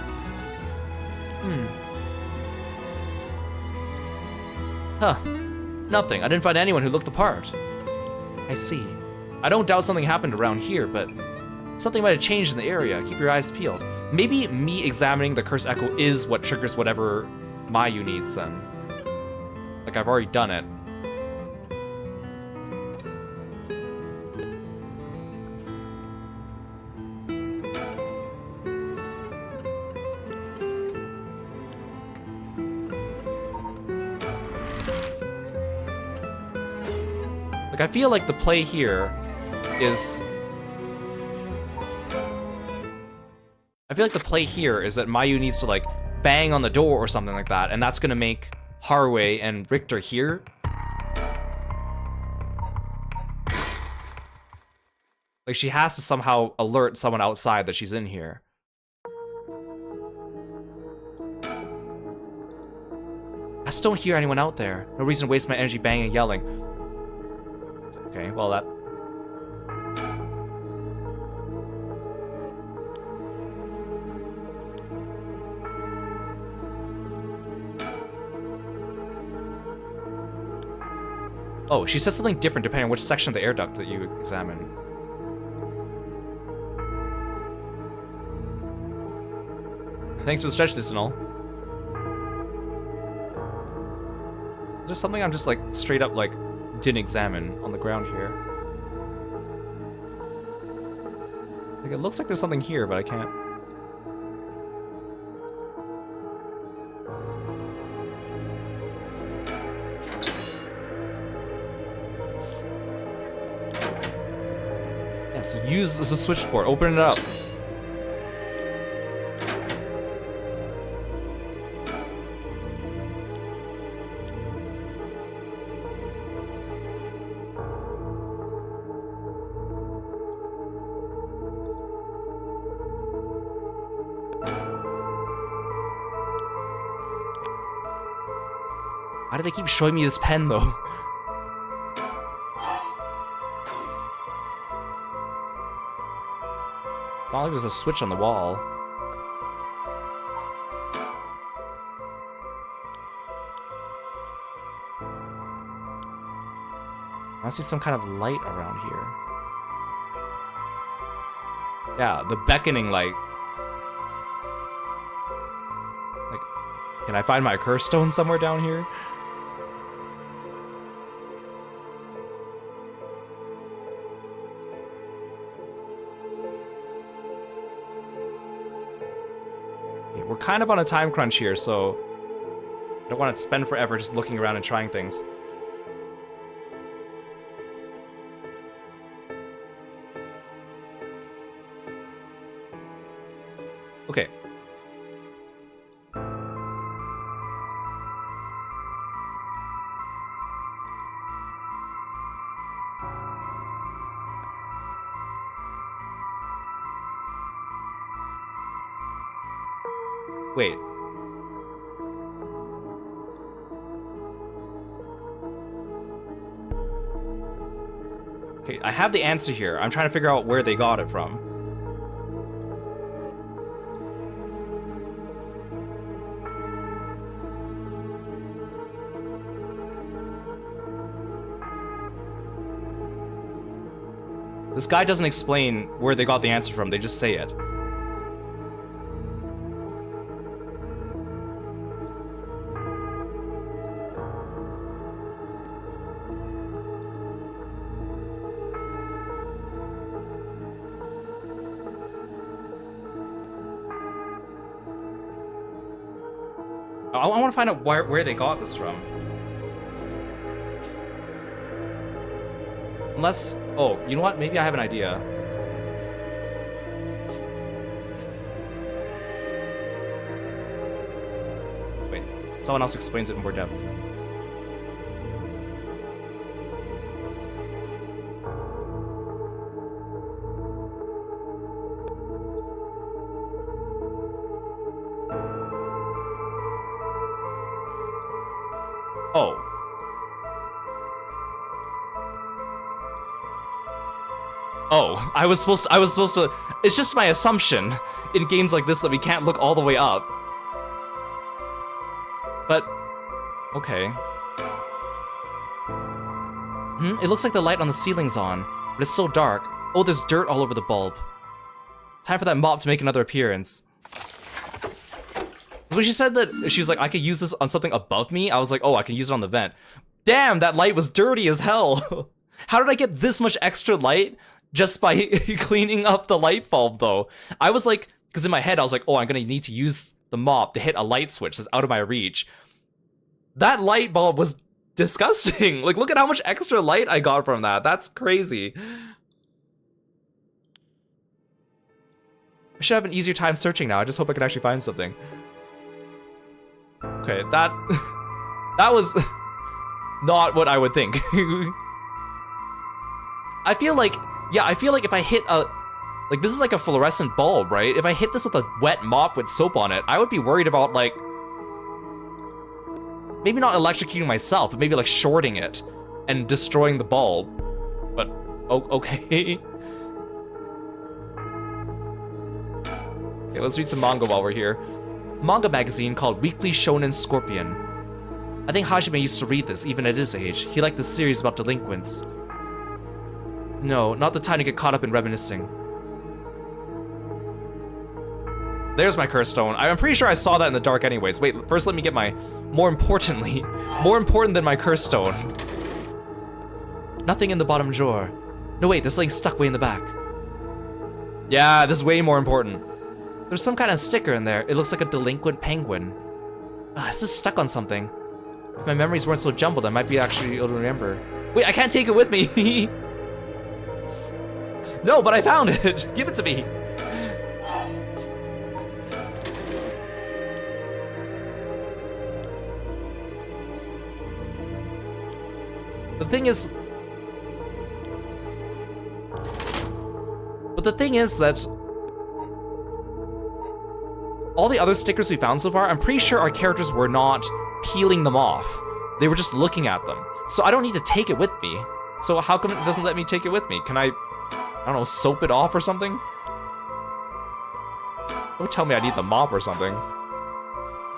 Huh. Nothing. I didn't find anyone who looked the part. I see. I don't doubt something happened around here, but something might have changed in the area. Keep your eyes peeled. Maybe me examining the curse echo is what triggers whatever Mayu needs then. Like, I've already done it. Like, I feel like the play here is... I feel like the play here is that Mayu needs to, like, bang on the door or something like that, and that's gonna make Harué and Richter here. Like, she has to somehow alert someone outside that she's in here. I just don't hear anyone out there. No reason to waste my energy banging and yelling. Okay, well that... Oh, she says something different depending on which section of the air duct that you examine. Thanks for the stretch, Distinal. Is there something I'm just like straight up like didn't examine on the ground here? Like, it looks like there's something here, but I can't. Yeah, so use the switchboard, open it up. Why do they keep showing me this pen, though? Not like there's a switch on the wall. I see some kind of light around here. Yeah, the beckoning light. Like, can I find my curse stone somewhere down here? We're kind of on a time crunch here, so I don't want to spend forever just looking around and trying things. Okay. Wait. Okay, I have the answer here. I'm trying to figure out where they got it from. This guy doesn't explain where they got the answer from, they just say it. I want to find out where they got this from. Unless... Oh, you know what? Maybe I have an idea. Wait, someone else explains it in more depth. Oh. Oh, I was supposed to, it's just my assumption in games like this that we can't look all the way up. But, okay. It looks like the light on the ceiling's on, but it's so dark. Oh, there's dirt all over the bulb. Time for that mop to make another appearance. When she said that, she's like, I could use this on something above me, I was like, oh, I can use it on the vent. Damn, that light was dirty as hell. How did I get this much extra light just by cleaning up the light bulb, though? I was like, because in my head, I was like, oh, I'm gonna need to use the mop to hit a light switch that's out of my reach. That light bulb was disgusting. Like, look at how much extra light I got from that. That's crazy. I should have an easier time searching now. I just hope I can actually find something. Okay, that was not what I would think. I feel like if I hit a, like, this is like a fluorescent bulb, right? If I hit this with a wet mop with soap on it, I would be worried about, like, maybe not electrocuting myself, but maybe like shorting it and destroying the bulb. But, okay. Okay, let's read some manga while we're here. Manga magazine called Weekly Shonen Scorpion. I think Hajime used to read this, even at his age. He liked the series about delinquents. No, not the time to get caught up in reminiscing. There's my curse stone. I'm pretty sure I saw that in the dark anyways. Wait, first let me get my, more important than my curse stone. Nothing in the bottom drawer. No wait, this thing's stuck way in the back. Yeah, this is way more important. There's some kind of sticker in there. It looks like a delinquent penguin. Is this stuck on something? If my memories weren't so jumbled, I might be actually able to remember. Wait, I can't take it with me. No, but I found it. Give it to me. The thing is that all the other stickers we found so far, I'm pretty sure our characters were not peeling them off. They were just looking at them. So I don't need to take it with me. So how come it doesn't let me take it with me? Can I don't know, soap it off or something? Don't tell me I need the mop or something.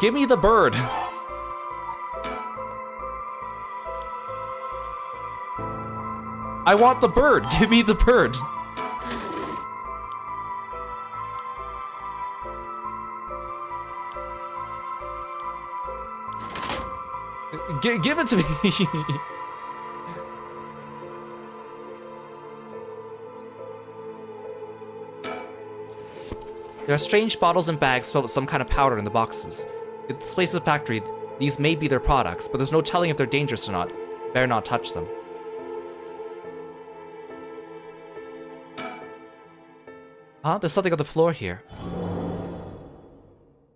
Give me the bird. I want the bird. Give me the bird. Give it to me. There are strange bottles and bags filled with some kind of powder in the boxes. If this place is a factory, these may be their products, but there's no telling if they're dangerous or not. Better not touch them. Huh? There's something on the floor here.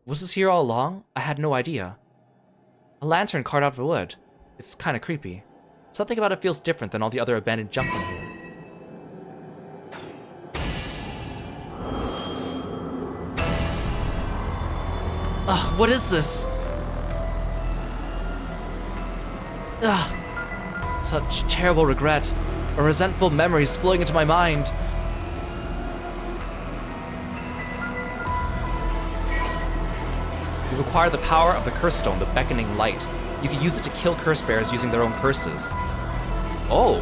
Was this here all along? I had no idea. A lantern carved out of wood. It's kind of creepy. Something about it feels different than all the other abandoned junk in here. Ugh, what is this? Ugh. Such terrible regret. A resentful memories flowing into my mind. You've acquired the power of the curse stone, the beckoning light. You can use it to kill curse bearers using their own curses. Oh.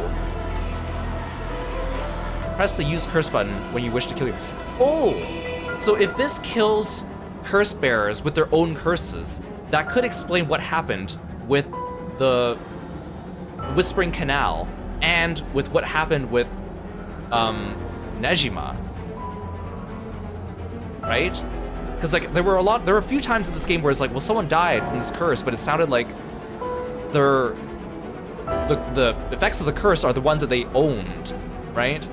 Press the use curse button when you wish to kill your... Oh! So if this kills curse bearers with their own curses, that could explain what happened with the Whispering Canal and with what happened with Nejima. Right? Because like there were a few times in this game where it's like, well, someone died from this curse, but it sounded like the effects of the curse are the ones that they owned, right?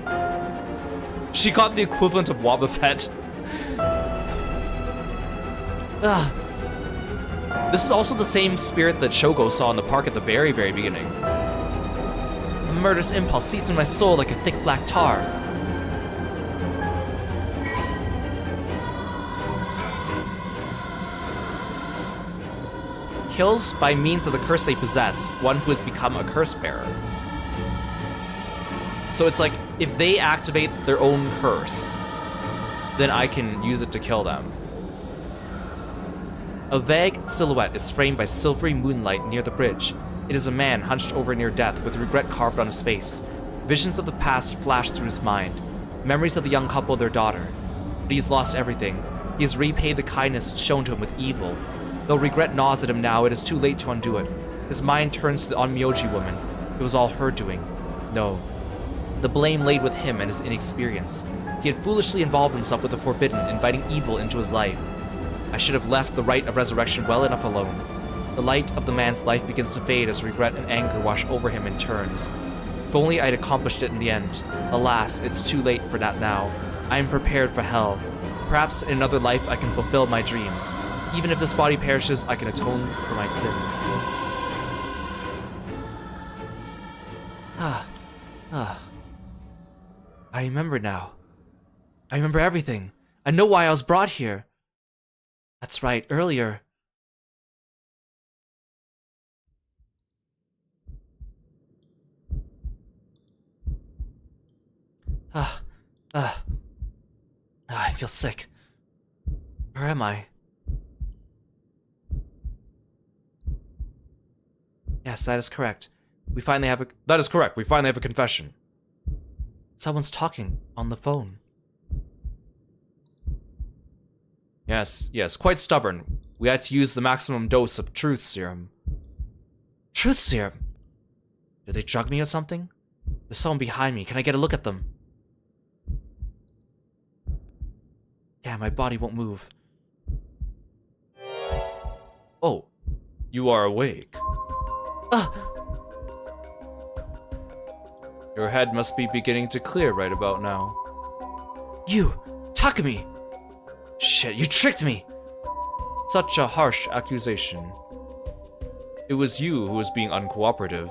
She got the equivalent of Wobbuffet. This is also the same spirit that Shogo saw in the park at the very, very beginning. A murderous impulse seeps in my soul like a thick black tar. Kills by means of the curse they possess, one who has become a curse bearer. So it's like, if they activate their own curse, then I can use it to kill them. A vague silhouette is framed by silvery moonlight near the bridge. It is a man hunched over near death with regret carved on his face. Visions of the past flash through his mind. Memories of the young couple and their daughter. But he's lost everything. He has repaid the kindness shown to him with evil. Though regret gnaws at him now, it is too late to undo it. His mind turns to the Onmyoji woman. It was all her doing. No. The blame laid with him and his inexperience. He had foolishly involved himself with the forbidden, inviting evil into his life. I should have left the rite of resurrection well enough alone. The light of the man's life begins to fade as regret and anger wash over him in turns. If only I had accomplished it in the end. Alas, it's too late for that now. I am prepared for hell. Perhaps in another life I can fulfill my dreams. Even if this body perishes, I can atone for my sins. I remember now. I remember everything. I know why I was brought here. That's right, earlier. I feel sick. Where am I? Yes, that is correct. That is correct. We finally have a confession. Someone's talking on the phone. Yes, quite stubborn. We had to use the maximum dose of truth serum. Truth serum? Did they drug me or something? There's someone behind me. Can I get a look at them? Yeah, my body won't move. Oh, you are awake. Your head must be beginning to clear right about now. You! Takumi! Shit, you tricked me! Such a harsh accusation. It was you who was being uncooperative.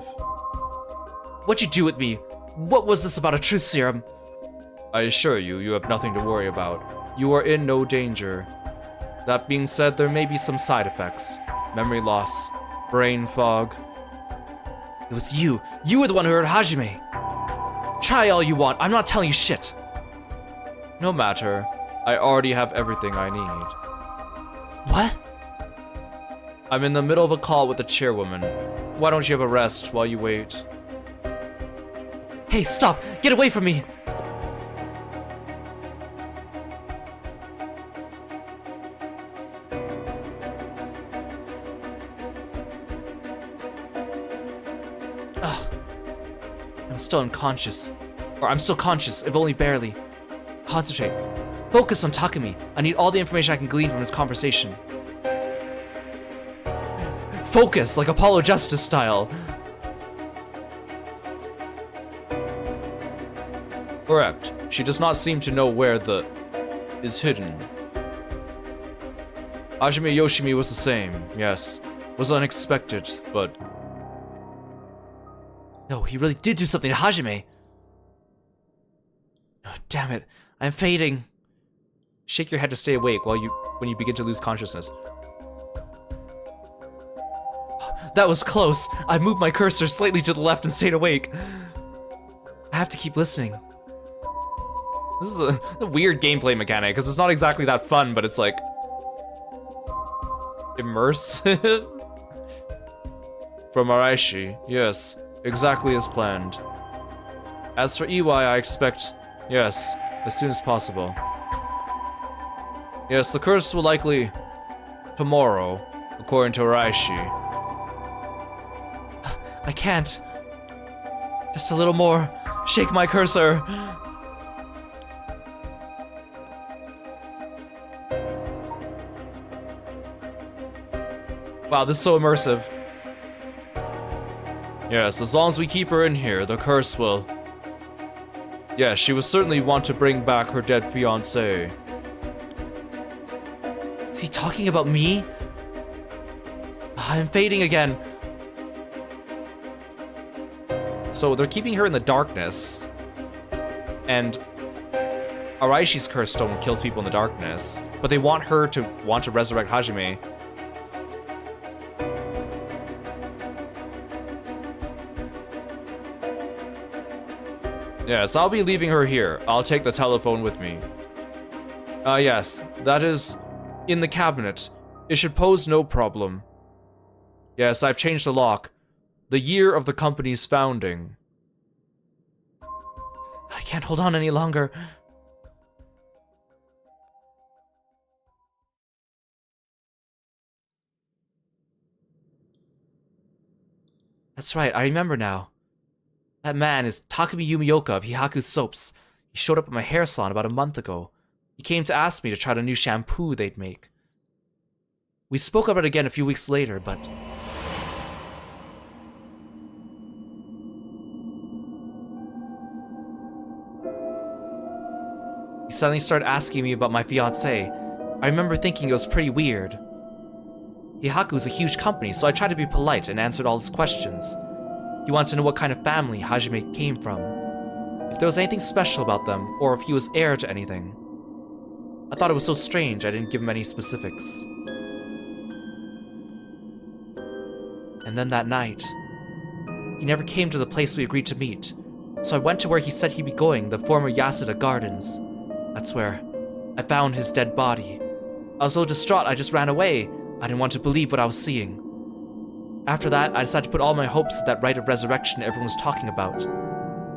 What'd you do with me? What was this about a truth serum? I assure you, you have nothing to worry about. You are in no danger. That being said, there may be some side effects. Memory loss, brain fog. It was you. You were the one who hurt Hajime. Try all you want. I'm not telling you shit. No matter. I already have everything I need. What? I'm in the middle of a call with the chairwoman. Why don't you have a rest while you wait? Hey, stop! Get away from me! I'm still unconscious. Or I'm still conscious, if only barely. Concentrate. Focus on Takumi. I need all the information I can glean from his conversation. Focus, like Apollo Justice style. Correct. She does not seem to know where the is hidden. Hajime Yoshimi was the same, yes. Was unexpected, but... No, he really did do something to Hajime. Oh, damn it. I'm fading. Shake your head to stay awake when you begin to lose consciousness. That was close. I moved my cursor slightly to the left and stayed awake. I have to keep listening. This is a weird gameplay mechanic, because it's not exactly that fun, but it's like... immersive? From Araishi, yes. Exactly as planned. As for EY, I expect... yes, as soon as possible. Yes, the curse will likely... tomorrow, according to Araishi. I can't. Just a little more. Shake my cursor. Wow, this is so immersive. Yes, as long as we keep her in here, the curse will... Yes, she will certainly want to bring back her dead fiancé. Is he talking about me? I'm fading again. So they're keeping her in the darkness. And Araishi's curse stone kills people in the darkness. But they want her to resurrect Hajime. Yes, I'll be leaving her here. I'll take the telephone with me. Yes, that is in the cabinet. It should pose no problem. Yes, I've changed the lock. The year of the company's founding. I can't hold on any longer. That's right, I remember now. That man is Takumi Yumioka of Hihaku Soaps. He showed up at my hair salon about a month ago. He came to ask me to try the new shampoo they'd make. We spoke about it again a few weeks later, but... he suddenly started asking me about my fiancée. I remember thinking it was pretty weird. Hihaku's a huge company, so I tried to be polite and answered all his questions. He wanted to know what kind of family Hajime came from, if there was anything special about them, or if he was heir to anything. I thought it was so strange I didn't give him any specifics. And then that night, he never came to the place we agreed to meet, so I went to where he said he'd be going, the former Yasuda Gardens. That's where I found his dead body. I was so distraught I just ran away. I didn't want to believe what I was seeing. After that, I decided to put all my hopes in that rite of resurrection everyone was talking about.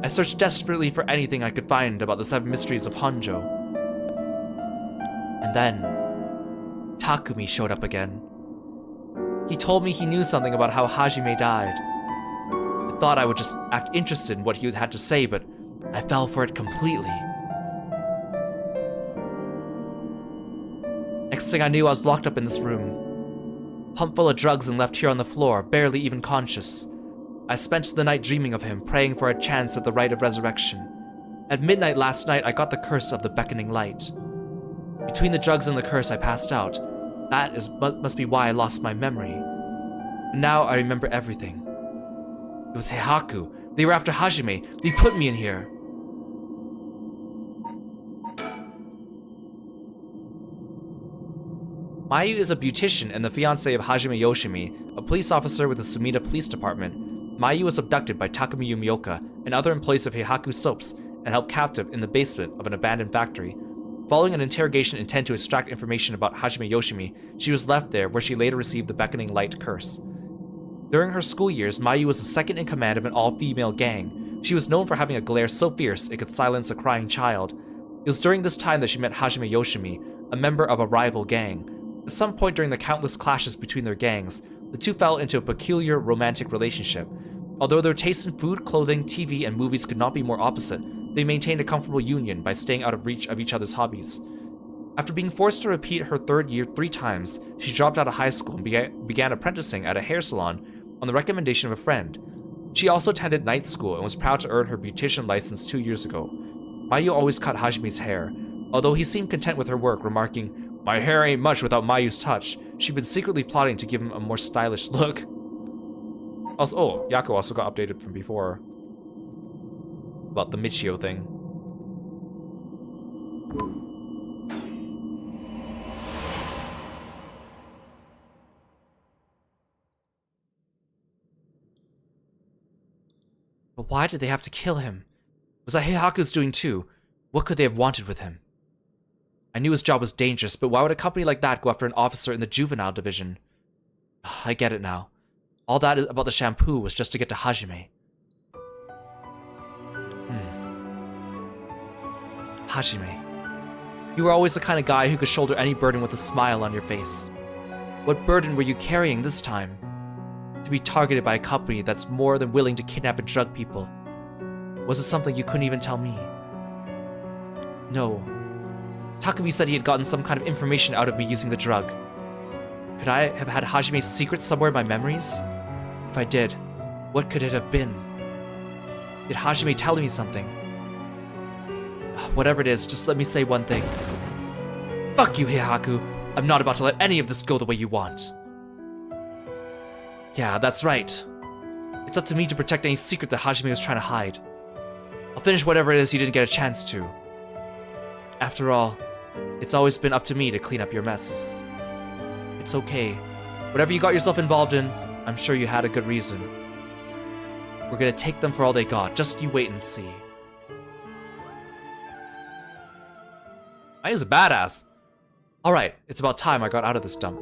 I searched desperately for anything I could find about the Seven Mysteries of Honjo. And then, Takumi showed up again. He told me he knew something about how Hajime died. I thought I would just act interested in what he had to say, but I fell for it completely. Next thing I knew, I was locked up in this room. Pumped full of drugs and left here on the floor, barely even conscious. I spent the night dreaming of him, praying for a chance at the rite of resurrection. At midnight last night, I got the curse of the beckoning light. Between the drugs and the curse, I passed out. That must be why I lost my memory. And now I remember everything. It was Heihaku. They were after Hajime. They put me in here. Mayu is a beautician and the fiancée of Hajime Yoshimi, a police officer with the Sumida Police Department. Mayu was abducted by Takumi Yumioka and other employees of Heihaku Soaps and held captive in the basement of an abandoned factory. Following an interrogation intended to extract information about Hajime Yoshimi, she was left there where she later received the Beckoning Light curse. During her school years, Mayu was the second in command of an all-female gang. She was known for having a glare so fierce it could silence a crying child. It was during this time that she met Hajime Yoshimi, a member of a rival gang. At some point during the countless clashes between their gangs, the two fell into a peculiar romantic relationship. Although their tastes in food, clothing, TV, and movies could not be more opposite, they maintained a comfortable union by staying out of reach of each other's hobbies. After being forced to repeat her third year 3 times, she dropped out of high school and began apprenticing at a hair salon on the recommendation of a friend. She also attended night school and was proud to earn her beautician license 2 years ago. Mayu always cut Hajime's hair, although he seemed content with her work, remarking, "My hair ain't much without Mayu's touch." She'd been secretly plotting to give him a more stylish look. Also, oh, Yako also got updated from before. About the Michio thing. But why did they have to kill him? Was that Heihaku's doing too? What could they have wanted with him? I knew his job was dangerous, but why would a company like that go after an officer in the juvenile division? I get it now. All that about the shampoo was just to get to Hajime. Hajime. You were always the kind of guy who could shoulder any burden with a smile on your face. What burden were you carrying this time? To be targeted by a company that's more than willing to kidnap and drug people. Was it something you couldn't even tell me? No. Takumi said he had gotten some kind of information out of me using the drug. Could I have had Hajime's secret somewhere in my memories? If I did, what could it have been? Did Hajime tell me something? Whatever it is, just let me say one thing. Fuck you, Heihaku! I'm not about to let any of this go the way you want. Yeah, that's right. It's up to me to protect any secret that Hajime was trying to hide. I'll finish whatever it is he didn't get a chance to. After all, it's always been up to me to clean up your messes. It's okay. Whatever you got yourself involved in, I'm sure you had a good reason. We're gonna take them for all they got. Just you wait and see. I was a badass. Alright, it's about time I got out of this dump.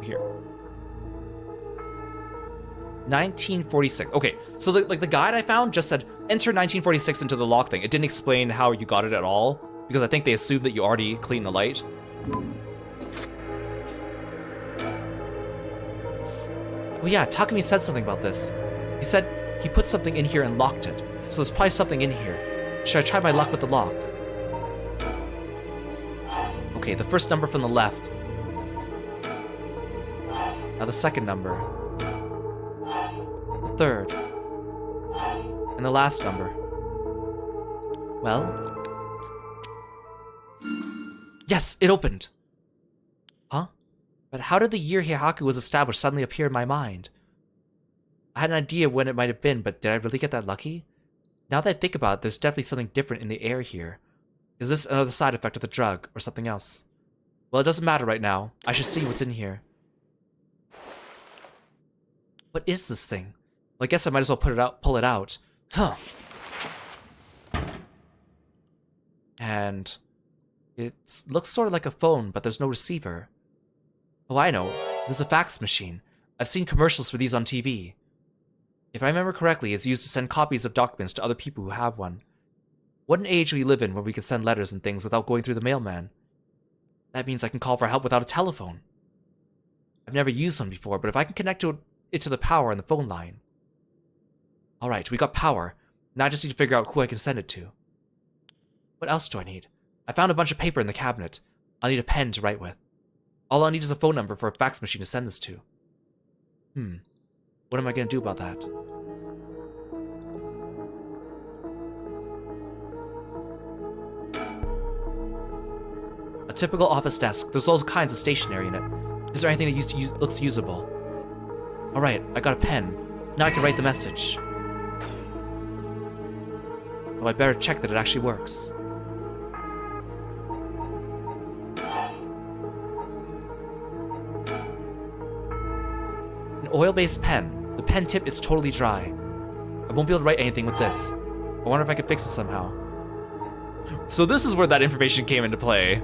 Here. 1946. Okay, so the guide I found just said enter 1946 into the lock thing. It didn't explain how you got it at all, because I think they assumed that you already cleaned the light. Well, yeah, Takumi said something about this. He said he put something in here and locked it, so there's probably something in here. Should I try my luck with the lock? Okay, the first number from the left. Now the second number. The third. And the last number. Well? Yes, it opened! Huh? But how did the year Heihaku was established suddenly appear in my mind? I had an idea of when it might have been, but did I really get that lucky? Now that I think about it, there's definitely something different in the air here. Is this another side effect of the drug, or something else? Well, it doesn't matter right now. I should see what's in here. What is this thing? Well, I guess I might as well pull it out. Huh. And it looks sort of like a phone, but there's no receiver. Oh, I know. There's a fax machine. I've seen commercials for these on TV. If I remember correctly, it's used to send copies of documents to other people who have one. What an age we live in where we can send letters and things without going through the mailman. That means I can call for help without a telephone. I've never used one before, but if I can connect it to the power on the phone line. Alright, we got power. Now I just need to figure out who I can send it to. What else do I need? I found a bunch of paper in the cabinet. I'll need a pen to write with. All I'll need is a phone number for a fax machine to send this to. What am I gonna do about that? A typical office desk. There's all kinds of stationery in it. Is there anything that looks usable? Alright, I got a pen. Now I can write the message. Oh, I better check that it actually works. An oil-based pen. The pen tip is totally dry. I won't be able to write anything with this. I wonder if I can fix it somehow. So this is where that information came into play.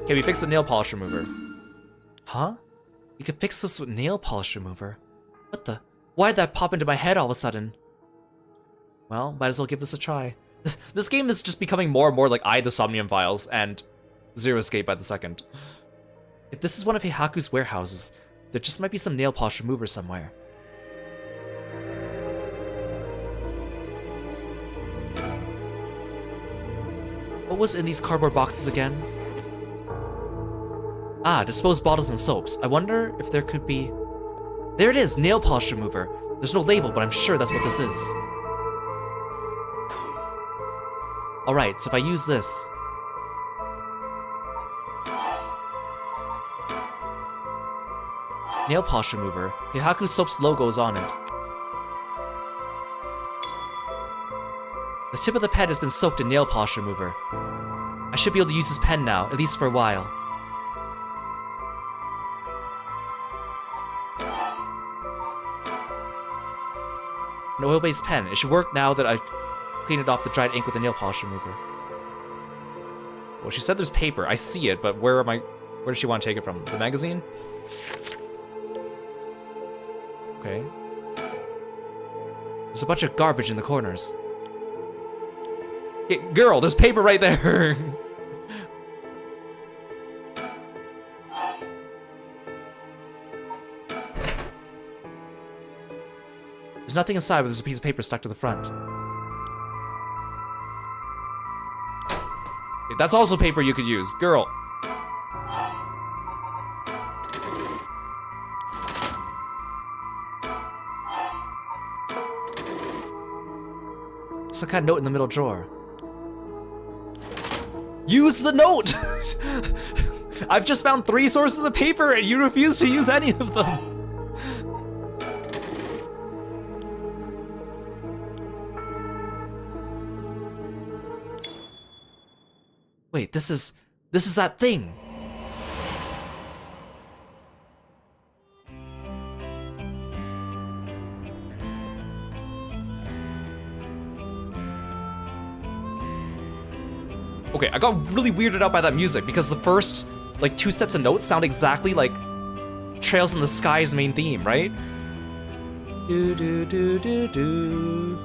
Can we fix the nail polish remover? Huh? You can fix this with nail polish remover? What the? Why did that pop into my head all of a sudden? Well, might as well give this a try. This game is just becoming more and more like the Somnium Files and Zero Escape by the second. If this is one of Heihaku's warehouses, there just might be some nail polish remover somewhere. What was in these cardboard boxes again? Ah, disposed bottles and soaps. I wonder if there could be... There it is, nail polish remover. There's no label, but I'm sure that's what this is. Alright, so if I use this... Nail polish remover. Heihaku Soap's logo is on it. The tip of the pen has been soaked in nail polish remover. I should be able to use this pen now, at least for a while. An oil-based pen. It should work now that I cleaned it off the dried ink with the nail polish remover. Well, she said there's paper. I see it, but where does she want to take it from? The magazine? Okay. There's a bunch of garbage in the corners. Hey, girl, there's paper right there. There's nothing inside, but there's a piece of paper stuck to the front. Okay, that's also paper you could use. Girl. Some kind of note in the middle drawer. Use the note! I've just found 3 sources of paper and you refuse to use any of them. Wait, this is that thing. Okay, I got really weirded out by that music because the first, like, 2 sets of notes sound exactly like Trails in the Sky's main theme, right? Do do do do do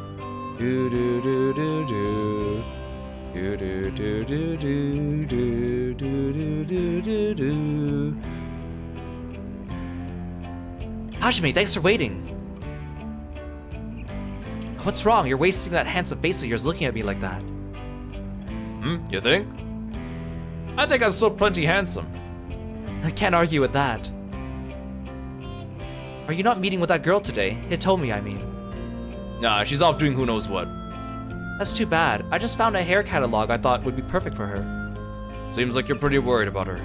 do do do do do do do do do do do do do do do. Hajime, thanks for waiting. What's wrong? You're wasting that handsome face of yours looking at me like that. You think? I think I'm still plenty handsome. I can't argue with that. Are you not meeting with that girl today? Hitomi, I mean. Nah, she's off doing who knows what. That's too bad. I just found a hair catalog I thought would be perfect for her. Seems like you're pretty worried about her.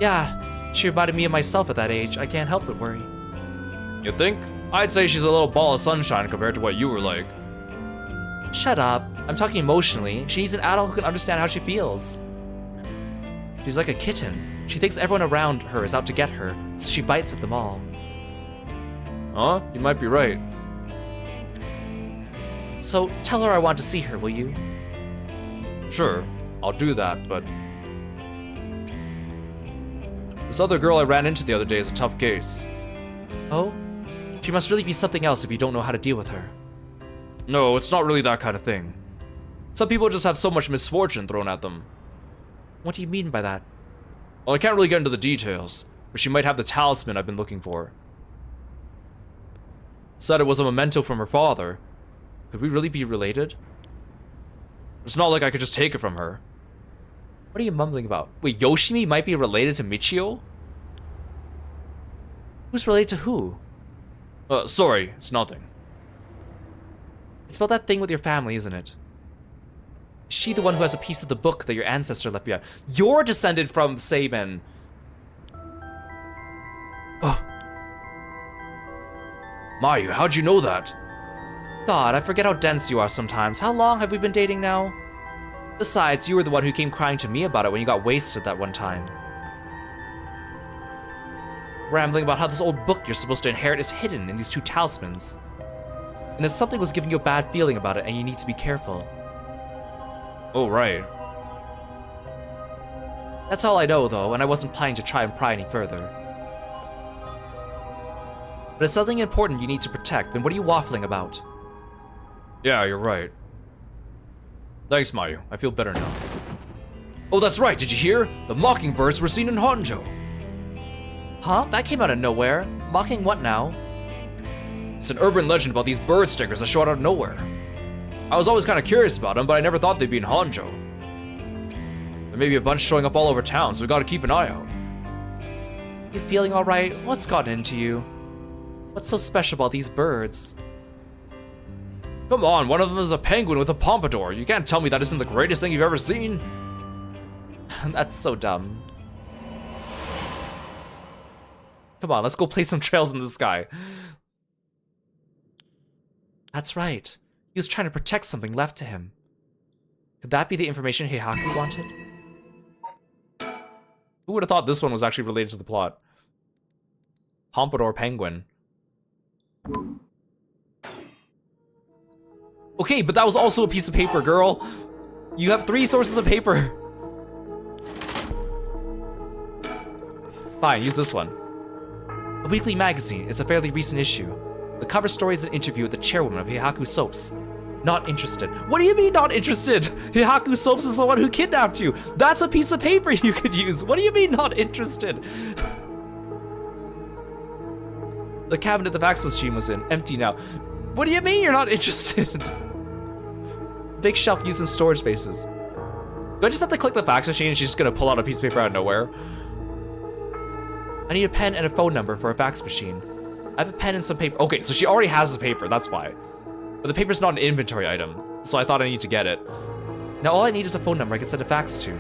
Yeah, she reminded me of myself at that age. I can't help but worry. You think? I'd say she's a little ball of sunshine compared to what you were like. Shut up. I'm talking emotionally. She needs an adult who can understand how she feels. She's like a kitten. She thinks everyone around her is out to get her, so she bites at them all. Huh? You might be right. So, tell her I want to see her, will you? Sure, I'll do that, but... this other girl I ran into the other day is a tough case. Oh? She must really be something else if you don't know how to deal with her. No, it's not really that kind of thing. Some people just have so much misfortune thrown at them. What do you mean by that? Well, I can't really get into the details, but she might have the talisman I've been looking for. Said it was a memento from her father. Could we really be related? It's not like I could just take it from her. What are you mumbling about? Wait, Yoshimi might be related to Michio? Who's related to who? Sorry, it's nothing. It's about that thing with your family, isn't it? Is she the one who has a piece of the book that your ancestor left behind? You're descended from Saban. Oh. Mayu, how'd you know that? God, I forget how dense you are sometimes. How long have we been dating now? Besides, you were the one who came crying to me about it when you got wasted that one time. Rambling about how this old book you're supposed to inherit is hidden in these 2 talismans. And that something was giving you a bad feeling about it and you need to be careful. Oh, right. That's all I know, though, and I wasn't planning to try and pry any further. But it's something important you need to protect, then what are you waffling about? Yeah, you're right. Thanks, Mayu. I feel better now. Oh, that's right, did you hear? The mockingbirds were seen in Honjo. Huh? That came out of nowhere. Mocking what now? It's an urban legend about these bird stickers that show out of nowhere. I was always kind of curious about them, but I never thought they'd be in Honjo. There may be a bunch showing up all over town, so we gotta keep an eye out. You feeling alright? What's gotten into you? What's so special about these birds? Come on, one of them is a penguin with a pompadour. You can't tell me that isn't the greatest thing you've ever seen. That's so dumb. Come on, let's go play some Trails in the Sky. That's right. He was trying to protect something left to him. Could that be the information Heihaku wanted? Who would have thought this one was actually related to the plot? Pompadour penguin. Okay, but that was also a piece of paper, girl. You have 3 sources of paper. Fine, use this one. A weekly magazine. It's a fairly recent issue. The cover story is an interview with the chairwoman of Heihaku Soaps. Not interested. What do you mean not interested? Heihaku Soaps is the one who kidnapped you. That's a piece of paper you could use. What do you mean not interested? The cabinet the fax machine was in, empty now. What do you mean you're not interested? Big shelf used in storage spaces. Do I just have to click the fax machine and she's just gonna pull out a piece of paper out of nowhere? I need a pen and a phone number for a fax machine. I have a pen and some paper. Okay, so she already has the paper, that's why. But the paper's not an inventory item, so I thought I need to get it. Now all I need is a phone number I can send a fax to.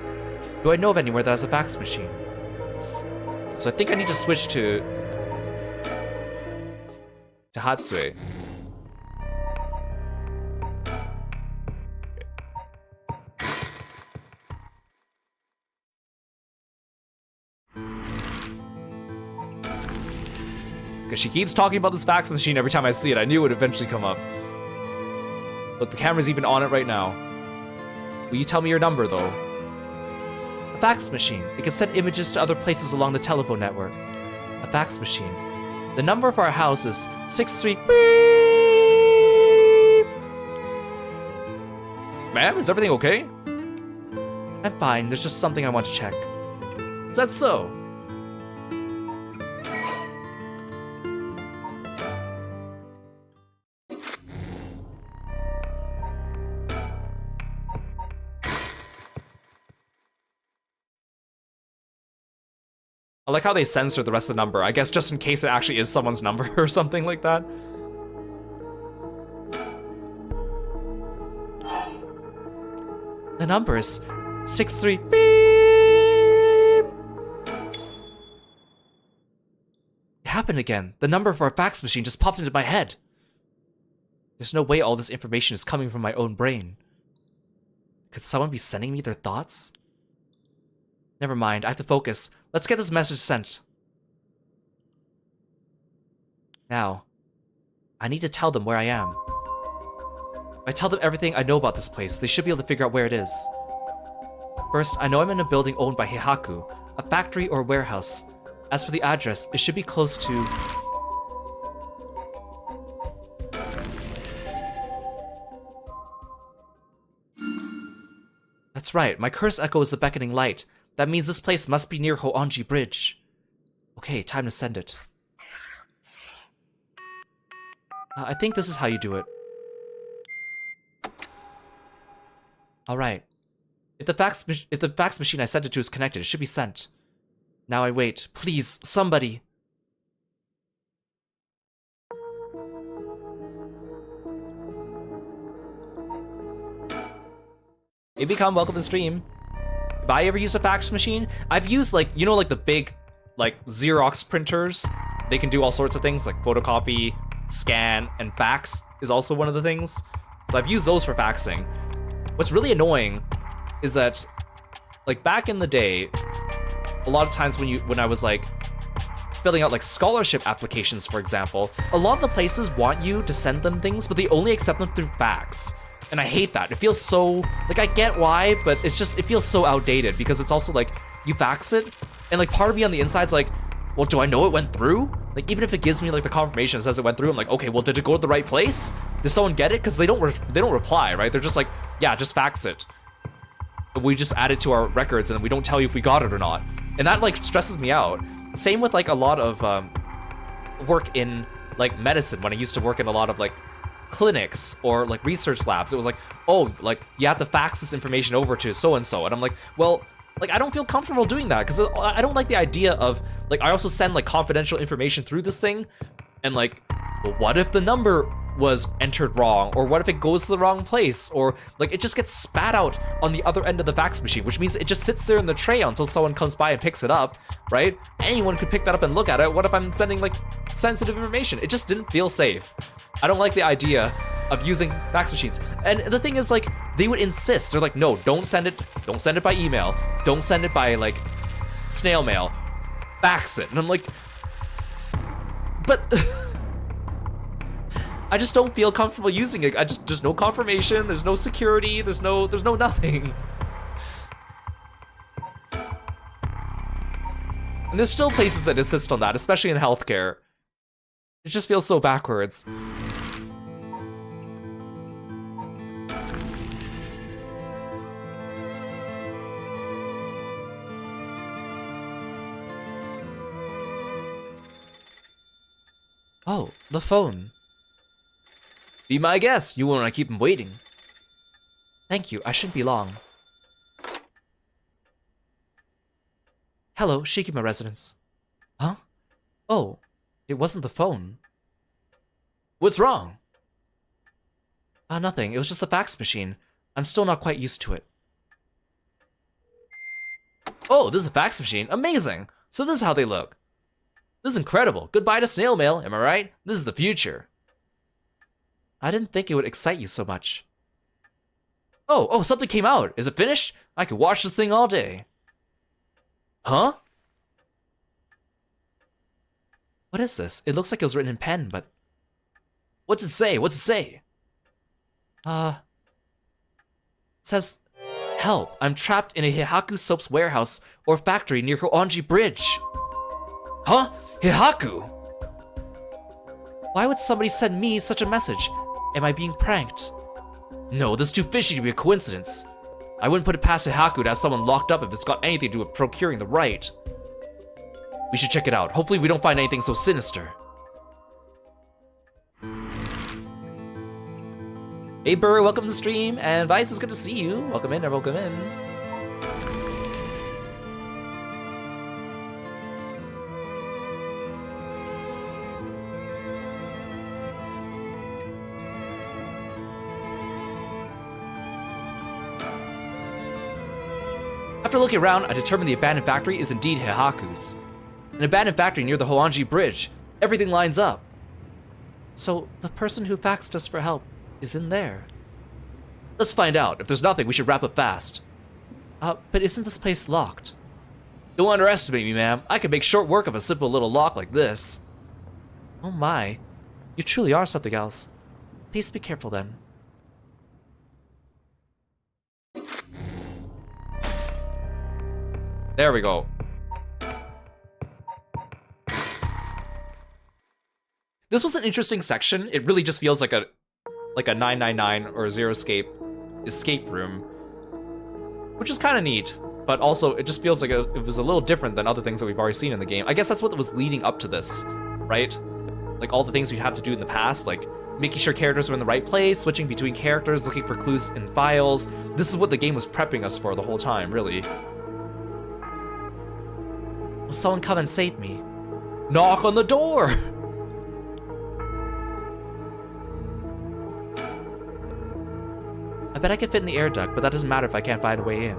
Do I know of anywhere that has a fax machine? So I think I need to switch to Hatsue. Because she keeps talking about this fax machine every time I see it. I knew it would eventually come up. Look, the camera's even on it right now. Will you tell me your number, though? A fax machine. It can send images to other places along the telephone network. A fax machine. The number for our house is 63 beep. Ma'am, is everything okay? I'm fine. There's just something I want to check. Is that so? I like how they censor the rest of the number. I guess just in case it actually is someone's number or something like that. The number is 63 beep. It happened again. The number for a fax machine just popped into my head. There's no way all this information is coming from my own brain. Could someone be sending me their thoughts? Never mind, I have to focus. Let's get this message sent. Now, I need to tell them where I am. If I tell them everything I know about this place, they should be able to figure out where it is. First, I know I'm in a building owned by Heihaku, a factory or warehouse. As for the address, it should be close to... That's right, my curse echo is the beckoning light. That means this place must be near Hoonji Bridge. Okay, time to send it. I think this is how you do it. Alright. If the fax machine I sent it to is connected, it should be sent. Now I wait. Please, somebody. Hey, Become, welcome to the stream. Have I ever used a fax machine? I've used, like, you know, like the big, like, Xerox printers. They can do all sorts of things, like photocopy, scan, and fax is also one of the things. So I've used those for faxing. What's really annoying is that, like, back in the day, a lot of times when I was, like, filling out, like, scholarship applications, for example, a lot of the places want you to send them things, but they only accept them through fax. And I hate that. It feels so, like, I get why, but it's just, it feels so outdated because it's also like, you fax it, and like part of me on the inside's like, well, do I know it went through? Like, even if it gives me like the confirmation that says it went through, I'm like, okay, well, did it go to the right place? Did someone get it? Because they don't reply, right? They're just like, yeah, just fax it. We just add it to our records and we don't tell you if we got it or not. And that like stresses me out. Same with like a lot of work in like medicine. When I used to work in a lot of like clinics or like research labs, it was like, oh, like you have to fax this information over to so-and-so. And I'm like, well, like I don't feel comfortable doing that because I don't like the idea of like, I also send like confidential information through this thing. And like, well, what if the number was entered wrong? Or what if it goes to the wrong place? Or like it just gets spat out on the other end of the fax machine, which means it just sits there in the tray until someone comes by and picks it up, right? Anyone could pick that up and look at it. What if I'm sending like sensitive information? It just didn't feel safe. I don't like the idea of using fax machines. And the thing is like, they would insist, they're like, no, don't send it by email. Don't send it by like snail mail. Fax it. And I'm like, but I just don't feel comfortable using it. There's no confirmation, there's no security, there's no nothing. And And there's still places that insist on that, especially in healthcare. It just feels so backwards. Oh, the phone. Be my guest, you won't want to keep him waiting. Thank you, I shouldn't be long. Hello, Shikima residence. Huh? Oh, it wasn't the phone. What's wrong? Nothing, it was just the fax machine. I'm still not quite used to it. Oh, this is a fax machine, amazing! So this is how they look. This is incredible. Goodbye to snail mail, am I right? This is the future. I didn't think it would excite you so much. Oh, something came out. Is it finished? I could watch this thing all day. Huh? What is this? It looks like it was written in pen, but... What's it say? What's it say? It says, help, I'm trapped in a Heihaku soap's warehouse or factory near Honjo Bridge. Huh? Heihaku? Why would somebody send me such a message? Am I being pranked? No, this is too fishy to be a coincidence. I wouldn't put it past Heihaku to have someone locked up if it's got anything to do with procuring the right. We should check it out. Hopefully we don't find anything so sinister. Hey Burr, welcome to the stream, and Vice, is good to see you. Welcome in, welcome in. After looking around, I determined the abandoned factory is indeed Heihaku's. An abandoned factory near the Honjo Bridge. Everything lines up. So, the person who faxed us for help is in there. Let's find out. If there's nothing, we should wrap up fast. But isn't this place locked? Don't underestimate me, ma'am. I can make short work of a simple little lock like this. Oh my. You truly are something else. Please be careful then. There we go. This was an interesting section. It really just feels like a 999 or Zero escape room, which is kind of neat. But also, it just feels like it was a little different than other things that we've already seen in the game. I guess that's what was leading up to this, right? Like all the things we have to do in the past, like making sure characters are in the right place, switching between characters, looking for clues in files. This is what the game was prepping us for the whole time, really. Will someone come and save me? Knock on the door! I bet I can fit in the air duct, but that doesn't matter if I can't find a way in.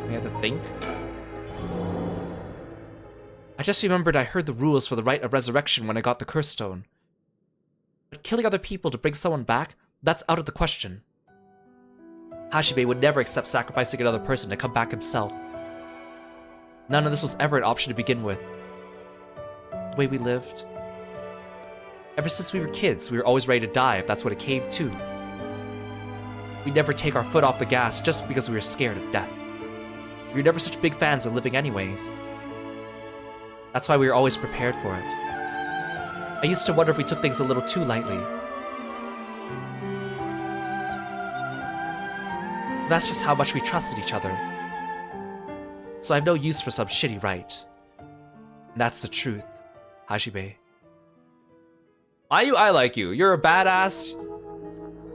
I have to think. I just remembered I heard the rules for the rite of resurrection when I got the curse stone. But killing other people to bring someone back, that's out of the question. Hashibe would never accept sacrificing another person to come back himself. None of this was ever an option to begin with. The way we lived. Ever since we were kids, we were always ready to die if that's what it came to. We'd never take our foot off the gas just because we were scared of death. We were never such big fans of living anyways. That's why we were always prepared for it. I used to wonder if we took things a little too lightly. That's just how much we trusted each other. So I have no use for some shitty rite. And that's the truth, Hashibe. I like you. You're a badass.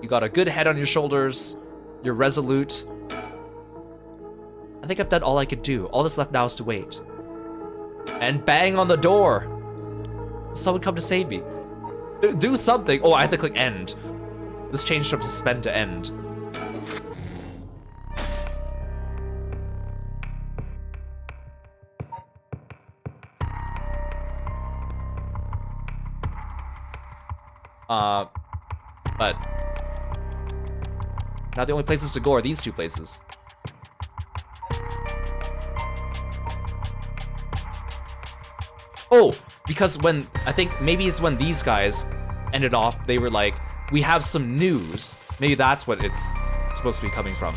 You got a good head on your shoulders. You're resolute. I think I've done all I could do. All that's left now is to wait. And bang on the door. Someone come to save me. Do something. Oh, I have to click end. This changed from suspend to end. But now the only places to go are these two places. Oh, because when, I think maybe it's when these guys ended off, they were like, we have some news. Maybe that's what it's supposed to be coming from.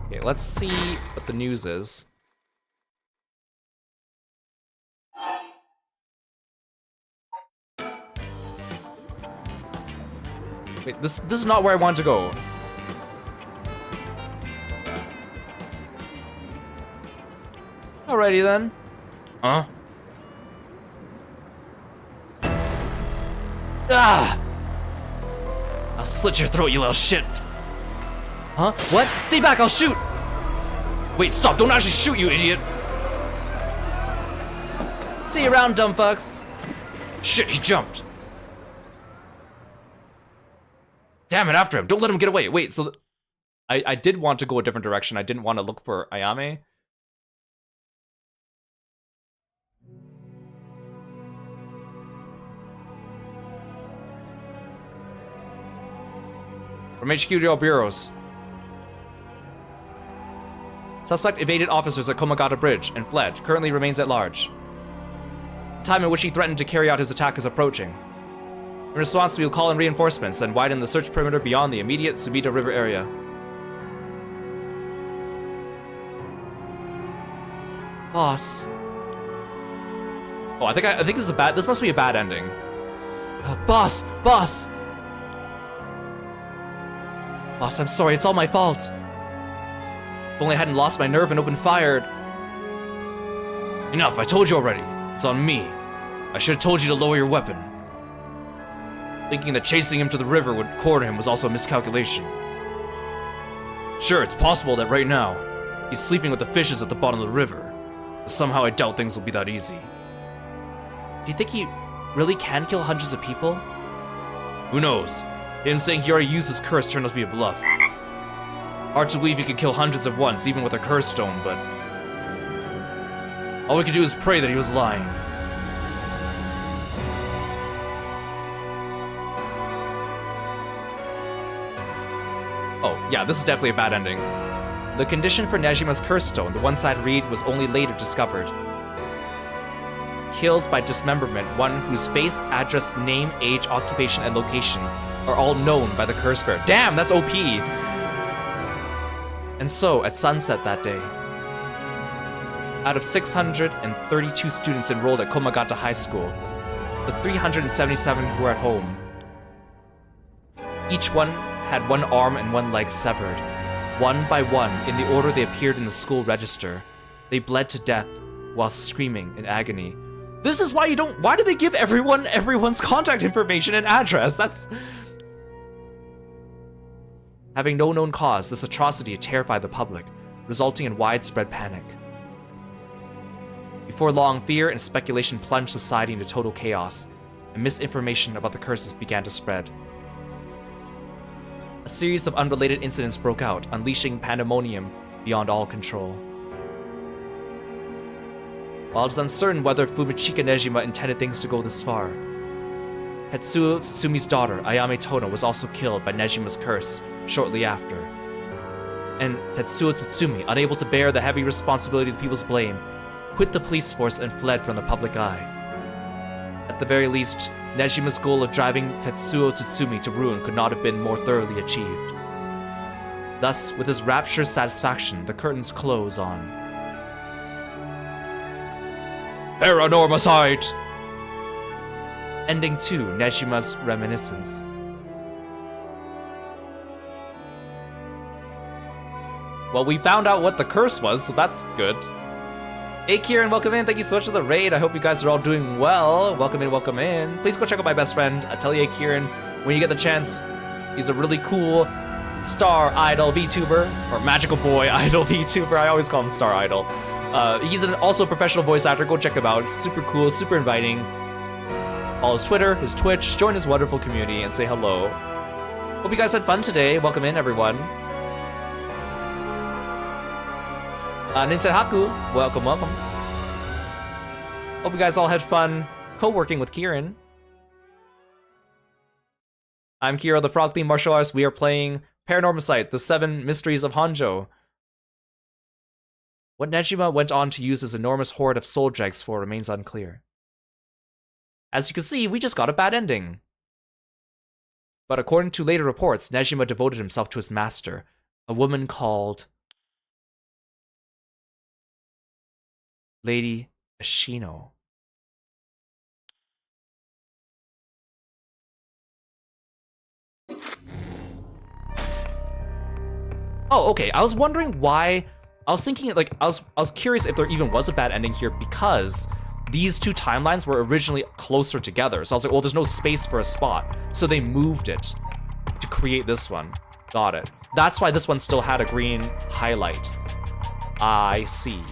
Okay, let's see what the news is. Wait, this is not where I want to go. Alrighty then. Huh? Ah! I'll slit your throat, you little shit. Huh? What? Stay back, I'll shoot! Wait, stop, don't actually shoot, you idiot! See you around, dumb fucks. Shit, he jumped. Damn it, after him, don't let him get away. Wait, so I did want to go a different direction. I didn't want to look for Ayame. From HQ to all bureaus. Suspect evaded officers at Komagata Bridge and fled. Currently remains at large. The time in which he threatened to carry out his attack is approaching. In response, we will call in reinforcements and widen the search perimeter beyond the immediate Subita River area. Boss. Oh, I think this is a bad. This must be a bad ending. Boss, boss. Boss, I'm sorry. It's all my fault. If only I hadn't lost my nerve and opened fire. Enough. I told you already. It's on me. I should have told you to lower your weapon. Thinking that chasing him to the river would corner him was also a miscalculation. Sure, it's possible that right now, he's sleeping with the fishes at the bottom of the river, but somehow I doubt things will be that easy. Do you think he really can kill hundreds of people? Who knows? Him saying he already used his curse turned out to be a bluff. Hard to believe he could kill hundreds at once, even with a curse stone, but all we could do is pray that he was lying. Oh, yeah, this is definitely a bad ending. The condition for Nejima's curse stone, the one-side read, was only later discovered. Kills by dismemberment, one whose face, address, name, age, occupation, and location are all known by the curse bearer. Damn, that's OP! And so, at sunset that day, out of 632 students enrolled at Komagata High School, the 377 who were at home, each one had one arm and one leg severed. One by one, in the order they appeared in the school register, they bled to death while screaming in agony. This is why you don't— why do they give everyone's contact information and address? That's— Having no known cause, this atrocity terrified the public, resulting in widespread panic. Before long, fear and speculation plunged society into total chaos, and misinformation about the curses began to spread. A series of unrelated incidents broke out, unleashing pandemonium beyond all control. While it is uncertain whether Fumichika Nejima intended things to go this far, Tetsuo Tsutsumi's daughter, Ayame Tono, was also killed by Nejima's curse shortly after. And Tetsuo Tsutsumi, unable to bear the heavy responsibility of the people's blame, quit the police force and fled from the public eye. At the very least, Nejima's goal of driving Tetsuo Tsutsumi to ruin could not have been more thoroughly achieved. Thus, with his rapturous satisfaction, the curtains close on Paranormasight! Ending to Nejima's reminiscence. Well, we found out what the curse was, so that's good. Hey Kieran, welcome in. Thank you so much for the raid. I hope you guys are all doing well. Welcome in, welcome in. Please go check out my best friend, Atelier Kieran, when you get the chance. He's a really cool star idol VTuber, or magical boy idol VTuber. I always call him star idol. He's also a professional voice actor. Go check him out. Super cool, super inviting. Follow his Twitter, his Twitch, join his wonderful community, and say hello. Hope you guys had fun today. Welcome in, everyone. Nintenhaku, welcome, welcome. Hope you guys all had fun co-working with Kieran. I'm Kiro, the Frog-themed martial artist. We are playing Paranormasight, the Seven Mysteries of Honjo. What Nejima went on to use his enormous horde of soul dregs for remains unclear. As you can see, we just got a bad ending. But according to later reports, Nejima devoted himself to his master, a woman called Lady Ashino. Oh, okay. I was wondering why. I was thinking, like, I was curious if there even was a bad ending here because these two timelines were originally closer together. So I was like, well, there's no space for a spot. So they moved it to create this one. Got it. That's why this one still had a green highlight. I see.